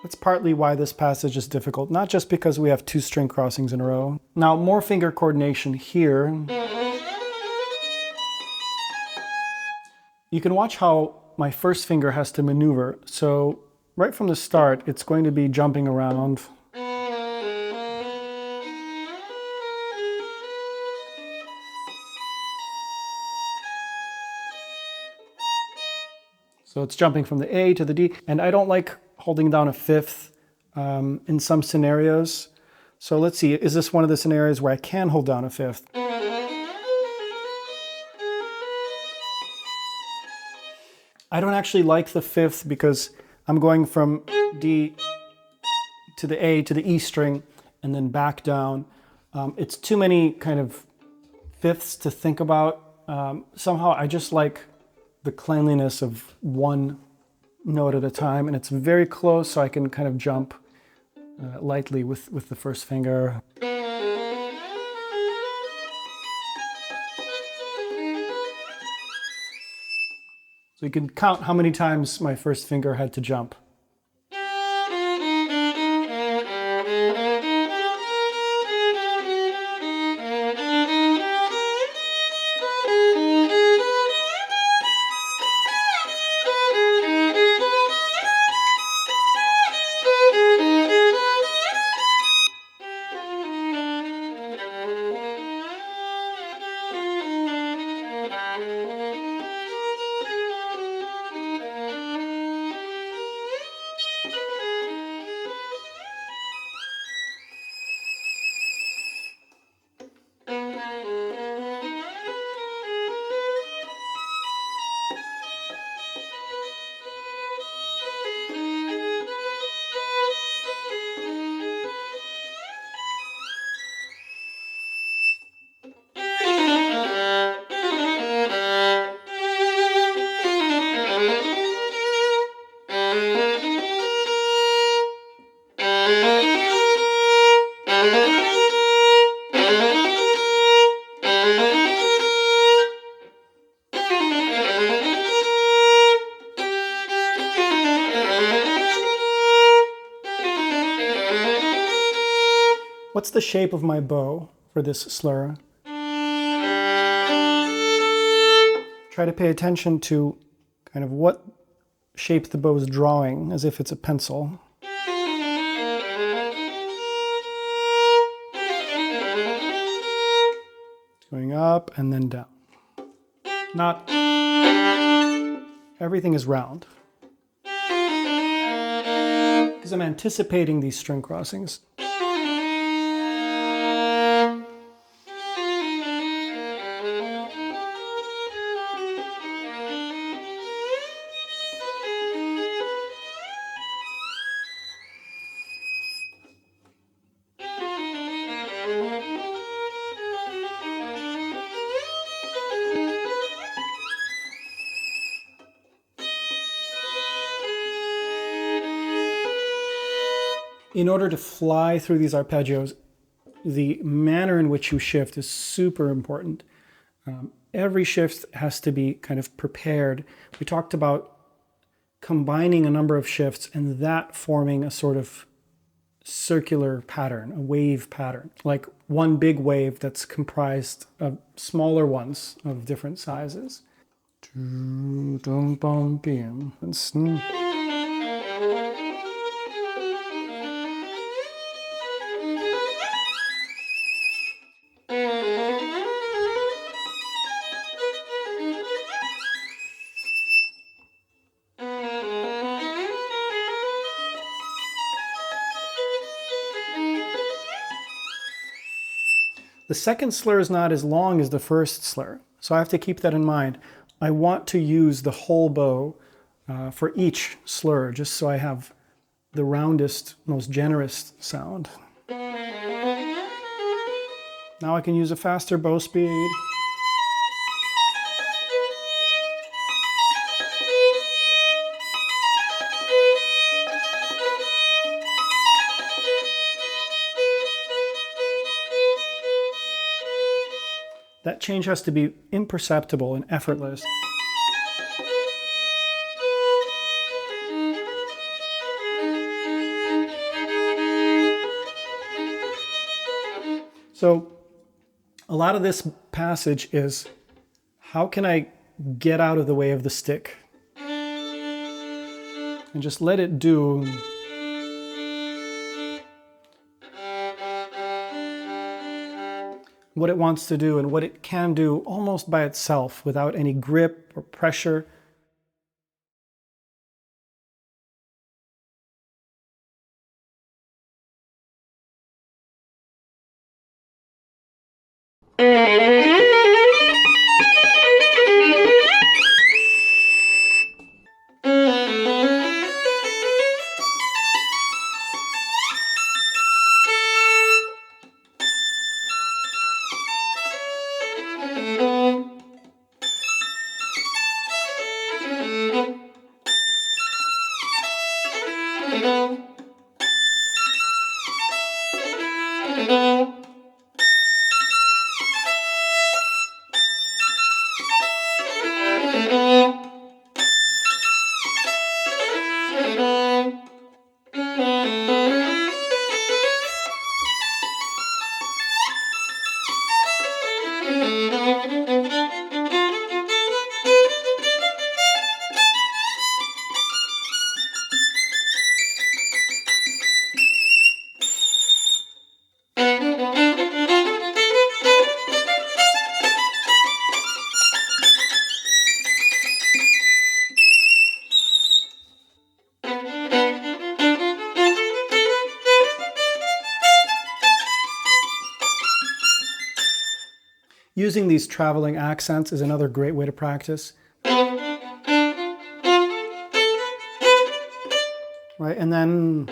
That's partly why this passage is difficult, not just because we have 2 string crossings in a row. Now, more finger coordination here. You can watch how my first finger has to maneuver. So right from the start, it's going to be jumping around. So it's jumping from the A to the D, and I don't like holding down a fifth in some scenarios. So let's see, is this one of the scenarios where I can hold down a fifth? I don't actually like the fifth because I'm going from D to the A to the E string and then back down. It's too many kind of fifths to think about. Somehow I just like the cleanliness of one note at a time, and it's very close, so I can kind of jump lightly with the first finger. So you can count how many times my first finger had to jump. What's the shape of my bow for this slur? Try to pay attention to kind of what shape the bow is drawing, as if it's a pencil. It's going up and then down. Not everything is round. Because I'm anticipating these string crossings. In order to fly through these arpeggios, the manner in which you shift is super important. Every shift has to be kind of prepared. We talked about combining a number of shifts and that forming a sort of circular pattern, a wave pattern, like one big wave that's comprised of smaller ones of different sizes. The second slur is not as long as the first slur, so I have to keep that in mind. I want to use the whole bow for each slur, just so I have the roundest, most generous sound. Now I can use a faster bow speed. That change has to be imperceptible and effortless. So a lot of this passage is, how can I get out of the way of the stick? And just let it do what it wants to do and what it can do almost by itself without any grip or pressure. Using these traveling accents is another great way to practice. Right, and then...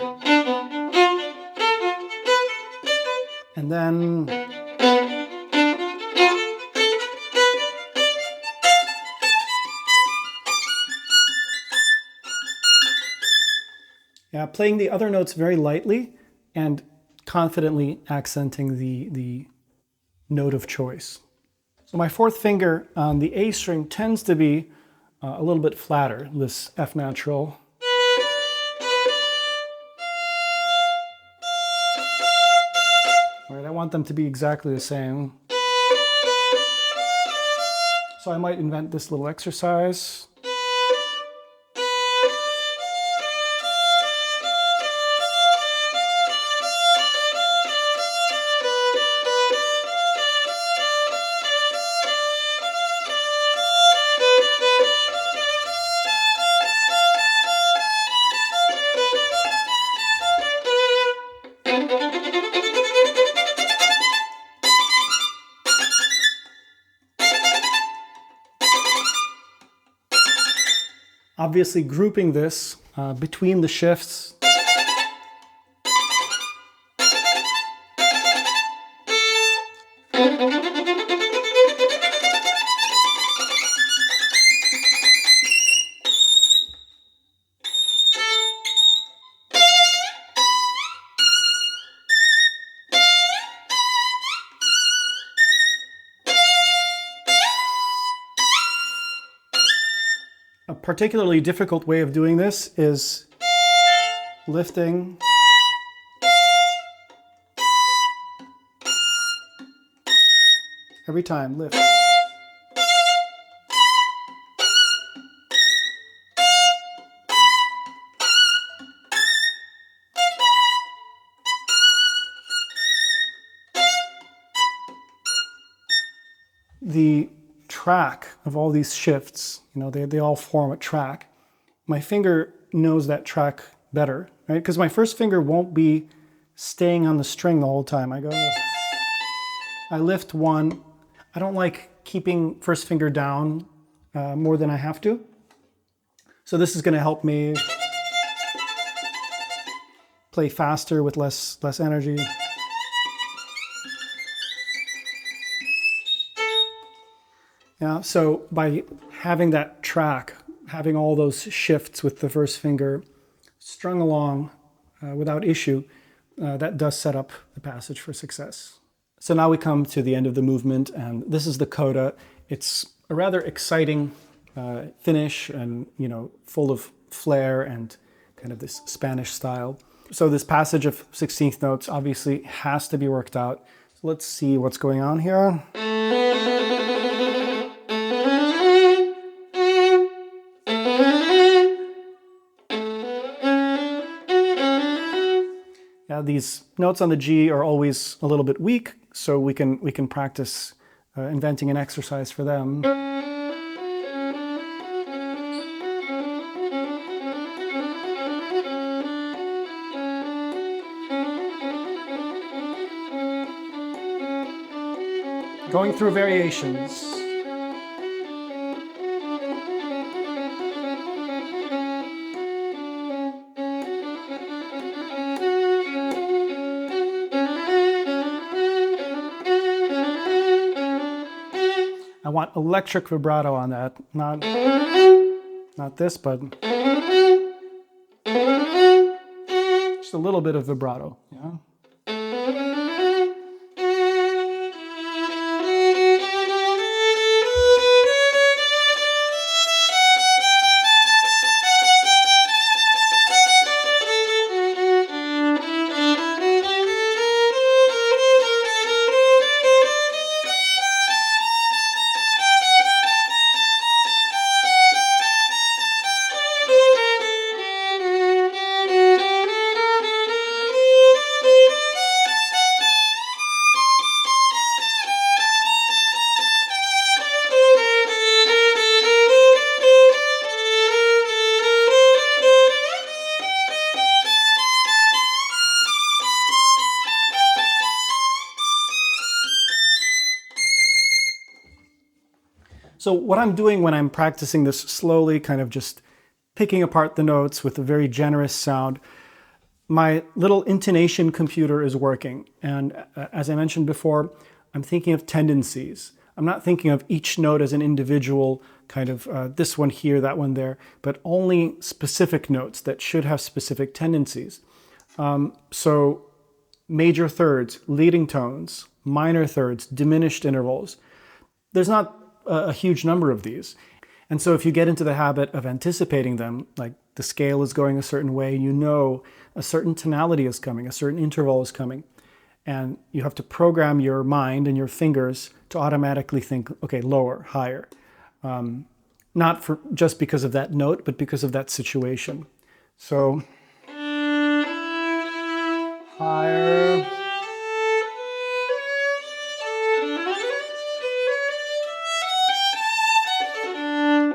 Yeah, playing the other notes very lightly and confidently accenting the note of choice. So my fourth finger on the A string tends to be a little bit flatter, this F natural. All right, I want them to be exactly the same. So I might invent this little exercise. Obviously grouping this between the shifts. A particularly difficult way of doing this is lifting every time, lift. The track of all these shifts, you know, they all form a track. My finger knows that track better, right? Because my first finger won't be staying on the string the whole time. I go... I lift one. I don't like keeping first finger down more than I have to. So this is going to help me play faster with less energy. Yeah, so by having that track, having all those shifts with the first finger strung along without issue, that does set up the passage for success. So now we come to the end of the movement, and this is the coda. It's a rather exciting finish, and full of flair and kind of this Spanish style. So this passage of 16th notes obviously has to be worked out. So let's see what's going on here. Yeah, these notes on the G are always a little bit weak, so we can practice inventing an exercise for them. Going through variations. I want electric vibrato on that, not this, but just a little bit of vibrato. Yeah. So what I'm doing when I'm practicing this slowly, kind of just picking apart the notes with a very generous sound, my little intonation computer is working. And as I mentioned before, I'm thinking of tendencies. I'm not thinking of each note as an individual kind of this one here, that one there, but only specific notes that should have specific tendencies. So major thirds, leading tones, minor thirds, diminished intervals. There's not a huge number of these. And so if you get into the habit of anticipating them, like the scale is going a certain way, you know a certain tonality is coming, a certain interval is coming, and you have to program your mind and your fingers to automatically think, okay, lower, higher. Not for just because of that note, but because of that situation. So higher.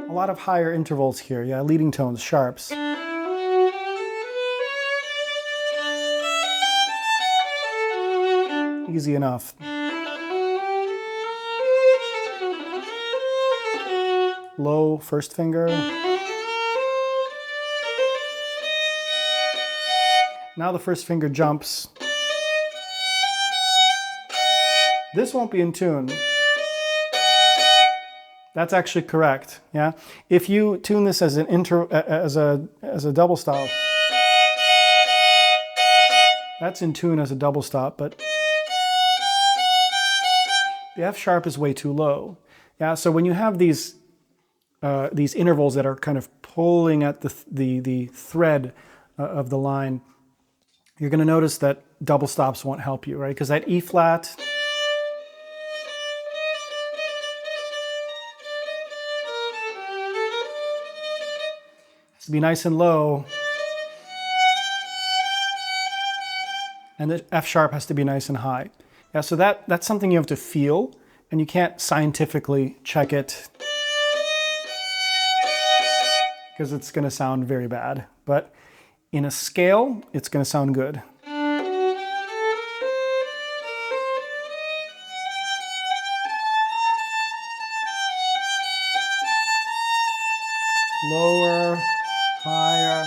A lot of higher intervals here, yeah, leading tones, sharps. Easy enough. Low first finger. Now the first finger jumps. This won't be in tune. That's actually correct, yeah? If you tune this as an as a double stop, that's in tune as a double stop, but the F sharp is way too low. Yeah, so when you have these intervals that are kind of pulling at the thread of the line, you're going to notice that double stops won't help you, right? Because that E flat has to be nice and low, and the F sharp has to be nice and high. Yeah, so that's something you have to feel, and you can't scientifically check it because it's going to sound very bad. But in a scale, it's going to sound good. lower, higher.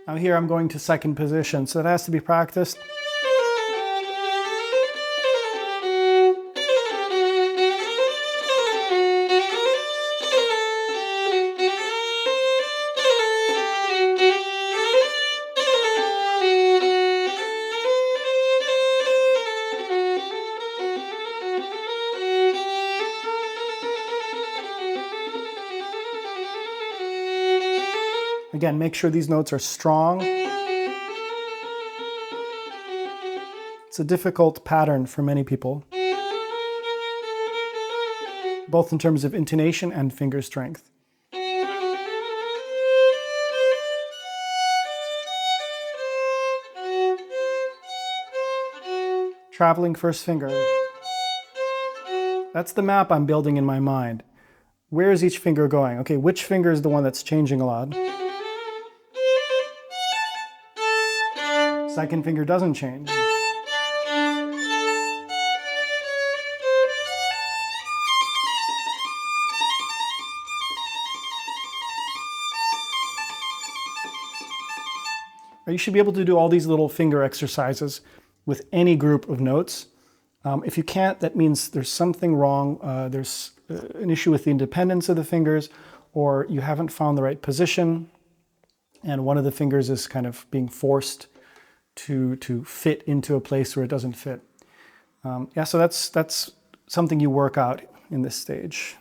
Now here I'm going to second position, so it has to be practiced. Again, make sure these notes are strong. It's a difficult pattern for many people, both in terms of intonation and finger strength. Traveling first finger. That's the map I'm building in my mind. Where is each finger going? Okay, which finger is the one that's changing a lot? Second finger doesn't change. You should be able to do all these little finger exercises with any group of notes. If you can't, that means there's something wrong. There's an issue with the independence of the fingers, or you haven't found the right position, and one of the fingers is kind of being forced to fit into a place where it doesn't fit. Yeah, so that's something you work out in this stage.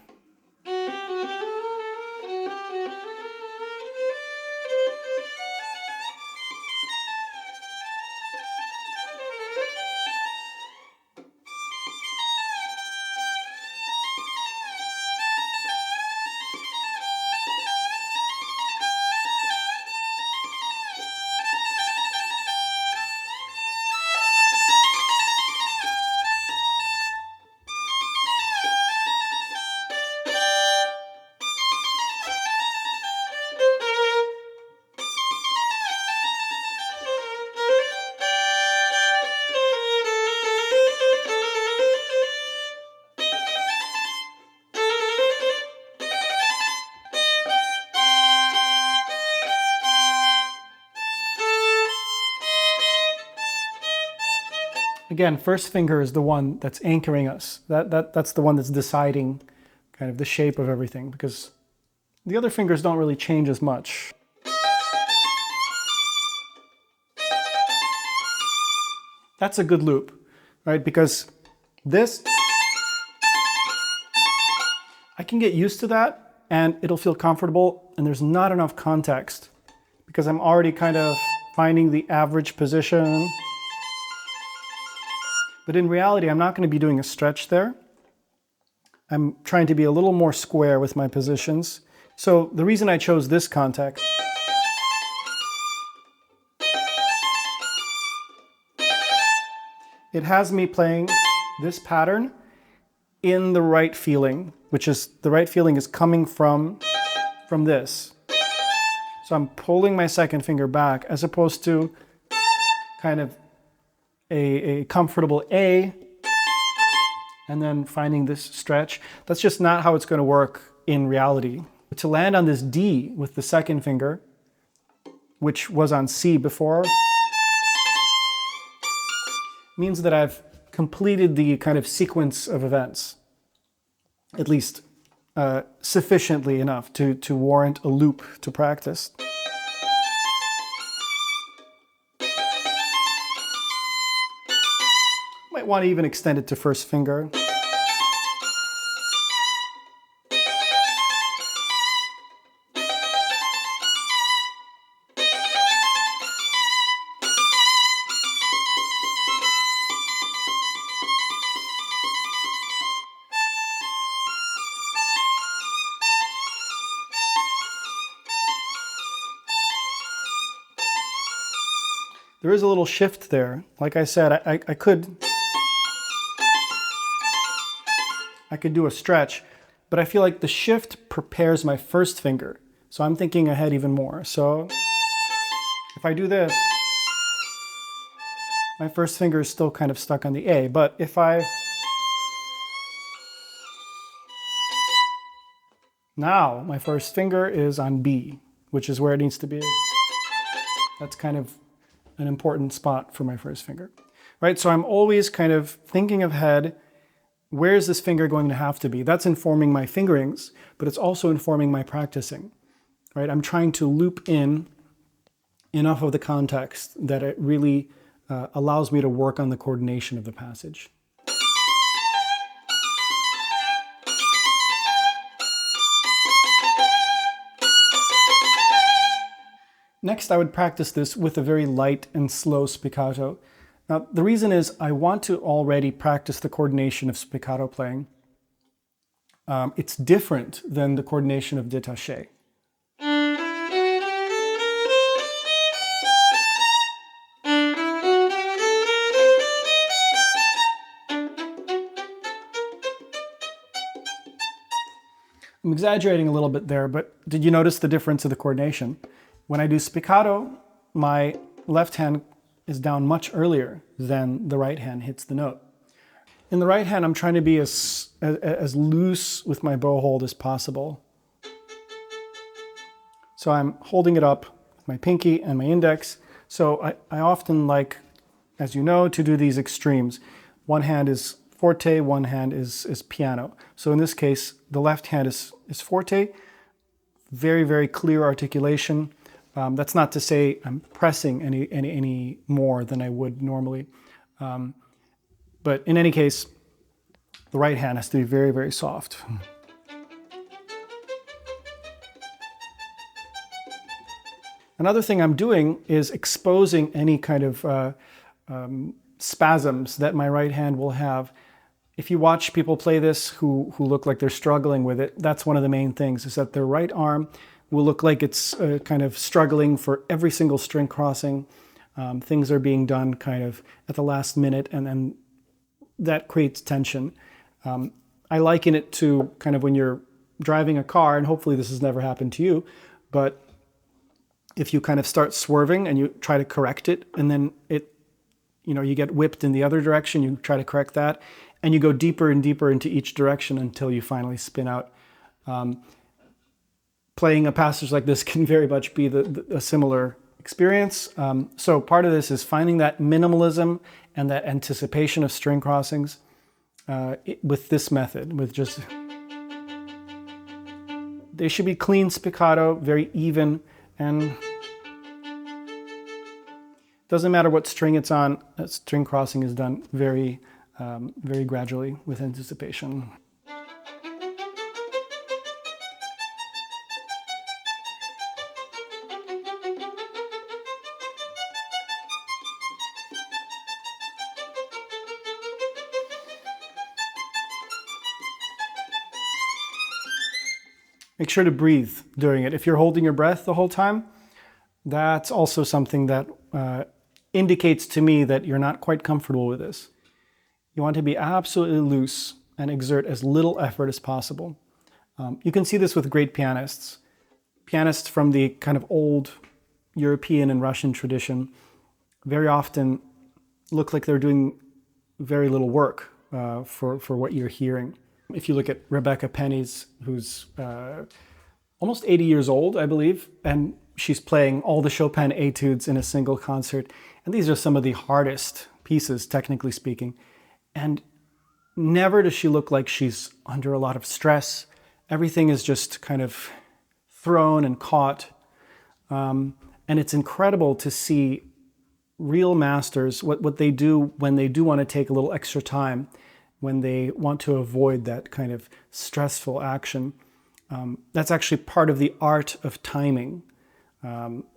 Again, first finger is the one that's anchoring us. That's the one that's deciding kind of the shape of everything, because the other fingers don't really change as much. That's a good loop, right? Because this, I can get used to that and it'll feel comfortable, and there's not enough context because I'm already kind of finding the average position. But in reality, I'm not going to be doing a stretch there. I'm trying to be a little more square with my positions. So the reason I chose this context it has me playing this pattern in the right feeling, which is the right feeling is coming from this. So I'm pulling my second finger back as opposed to kind of a comfortable A and then finding this stretch. That's just not how it's going to work in reality. To land on this D with the second finger, which was on C before, means that I've completed the kind of sequence of events, at least sufficiently enough to warrant a loop to practice. Might want to even extend it to first finger. There is a little shift there. Like I said, I could do a stretch, but I feel like the shift prepares my first finger. So I'm thinking ahead even more. So if I do this, my first finger is still kind of stuck on the A, but if now my first finger is on B, which is where it needs to be. That's kind of an important spot for my first finger, right? So I'm always kind of thinking ahead, where is this finger going to have to be? That's informing my fingerings, but it's also informing my practicing, right? I'm trying to loop in enough of the context that it really allows me to work on the coordination of the passage. Next, I would practice this with a very light and slow spiccato. Now, the reason is I want to already practice the coordination of spiccato playing. It's different than the coordination of détaché. I'm exaggerating a little bit there, but did you notice the difference of the coordination? When I do spiccato, my left hand is down much earlier than the right hand hits the note. In the right hand, I'm trying to be as loose with my bow hold as possible. So I'm holding it up with my pinky and my index. So I often like, as you know, to do these extremes. One hand is forte, one hand is piano. So in this case, the left hand is forte, very, very clear articulation. That's not to say I'm pressing any more than I would normally. But in any case, the right hand has to be very, very soft. Another thing I'm doing is exposing any kind of spasms that my right hand will have. If you watch people play this who look like they're struggling with it, that's one of the main things, is that their right arm will look like it's kind of struggling for every single string crossing. Things are being done kind of at the last minute, and then that creates tension. I liken it to kind of when you're driving a car, and hopefully this has never happened to you, but if you kind of start swerving and you try to correct it, and then you get whipped in the other direction, you try to correct that, and you go deeper and deeper into each direction until you finally spin out. Playing a passage like this can very much be a similar experience. So part of this is finding that minimalism and that anticipation of string crossings with this method, with just... They should be clean spiccato, very even, and doesn't matter what string it's on, string crossing is done very, very gradually with anticipation. Make sure to breathe during it. If you're holding your breath the whole time, that's also something that indicates to me that you're not quite comfortable with this. You want to be absolutely loose and exert as little effort as possible. You can see this with great pianists. Pianists from the kind of old European and Russian tradition very often look like they're doing very little work for what you're hearing. If you look at Rebecca Penny's, who's almost 80 years old, I believe, and she's playing all the Chopin etudes in a single concert. And these are some of the hardest pieces, technically speaking. And never does she look like she's under a lot of stress. Everything is just kind of thrown and caught. And it's incredible to see real masters, what they do when they do want to take a little extra time, when they want to avoid that kind of stressful action. That's actually part of the art of timing.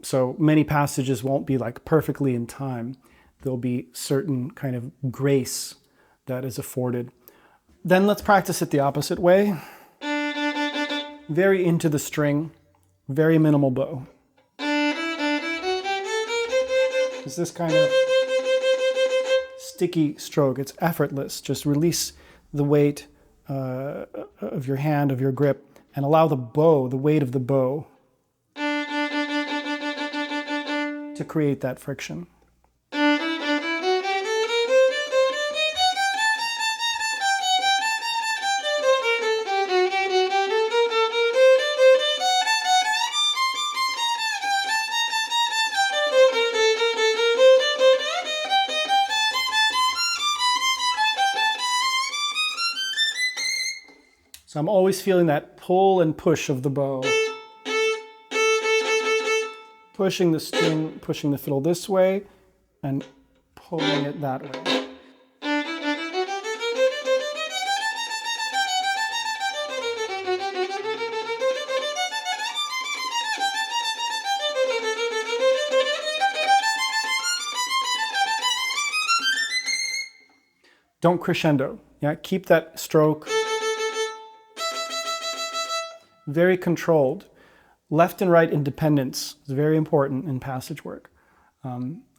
So many passages won't be like perfectly in time. There'll be certain kind of grace that is afforded. Then let's practice it the opposite way. Very into the string, very minimal bow. It's this kind of sticky stroke. It's effortless. Just release the weight of your hand, of your grip, and allow the bow, the weight of the bow, to create that friction. So I'm always feeling that pull and push of the bow. Pushing the string, pushing the fiddle this way, and pulling it that way. Don't crescendo. Yeah, keep that stroke very controlled. Left and right independence is very important in passage work.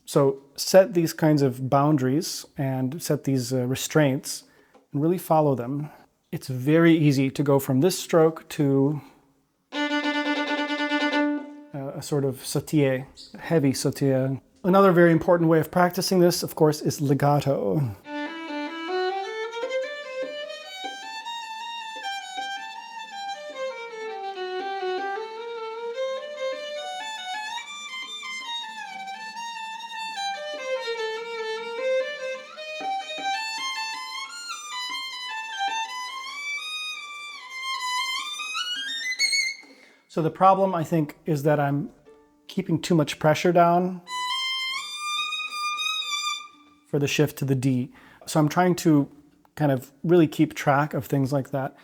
So set these kinds of boundaries and set these restraints and really follow them. It's very easy to go from this stroke to a sort of sautille, heavy sautille. Another very important way of practicing this, of course, is legato. So the problem, I think, is that I'm keeping too much pressure down for the shift to the D. So I'm trying to kind of really keep track of things like that.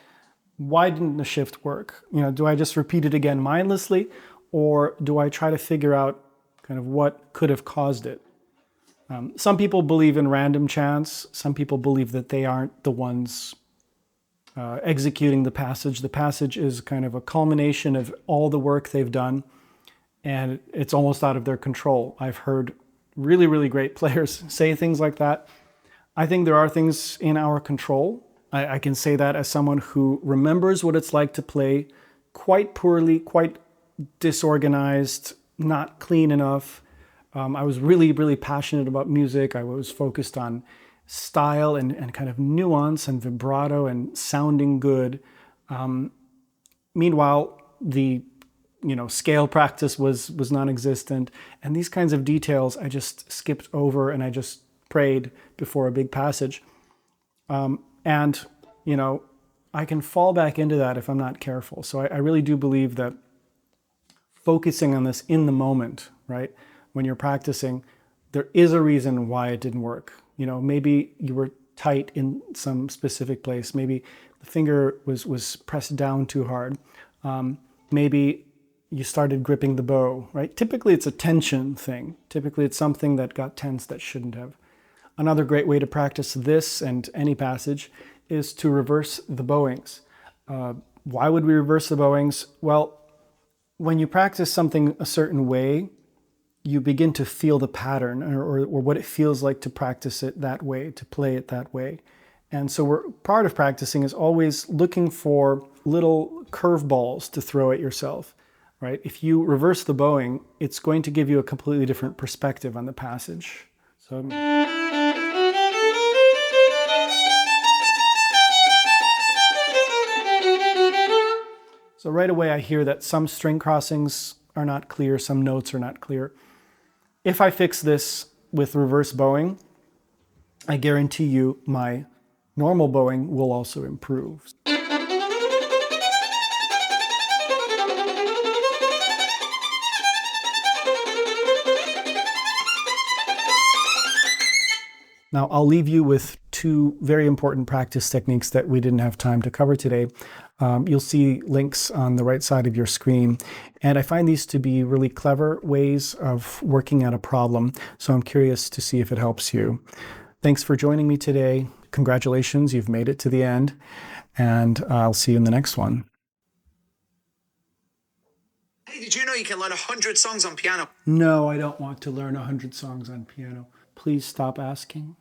Why didn't the shift work? You know, do I just repeat it again mindlessly, or do I try to figure out kind of what could have caused it? Some people believe in random chance. Some people believe that they aren't the ones executing the passage. The passage is kind of a culmination of all the work they've done, and it's almost out of their control. I've heard really, really great players say things like that. I think there are things in our control. I can say that as someone who remembers what it's like to play quite poorly, quite disorganized, not clean enough. I was really, really passionate about music. I was focused on style and kind of nuance and vibrato and sounding good. Meanwhile, the scale practice was non-existent, and these kinds of details I just skipped over and I just prayed before a big passage. And I can fall back into that if I'm not careful. So I really do believe that focusing on this in the moment, right, when you're practicing, there is a reason why it didn't work. Maybe you were tight in some specific place. Maybe the finger was pressed down too hard. Maybe you started gripping the bow, right? Typically it's a tension thing. Typically it's something that got tense that shouldn't have. Another great way to practice this and any passage is to reverse the bowings. Why would we reverse the bowings? Well, when you practice something a certain way, you begin to feel the pattern or what it feels like to practice it that way, to play it that way. And so part of practicing is always looking for little curveballs to throw at yourself, right? If you reverse the bowing, it's going to give you a completely different perspective on the passage. So right away I hear that some string crossings are not clear, some notes are not clear. If I fix this with reverse bowing, I guarantee you my normal bowing will also improve. Now, I'll leave you with two very important practice techniques that we didn't have time to cover today. You'll see links on the right side of your screen. And I find these to be really clever ways of working at a problem. So I'm curious to see if it helps you. Thanks for joining me today. Congratulations, you've made it to the end. And I'll see you in the next one. Hey, did you know you can learn 100 songs on piano? No, I don't want to learn 100 songs on piano. Please stop asking.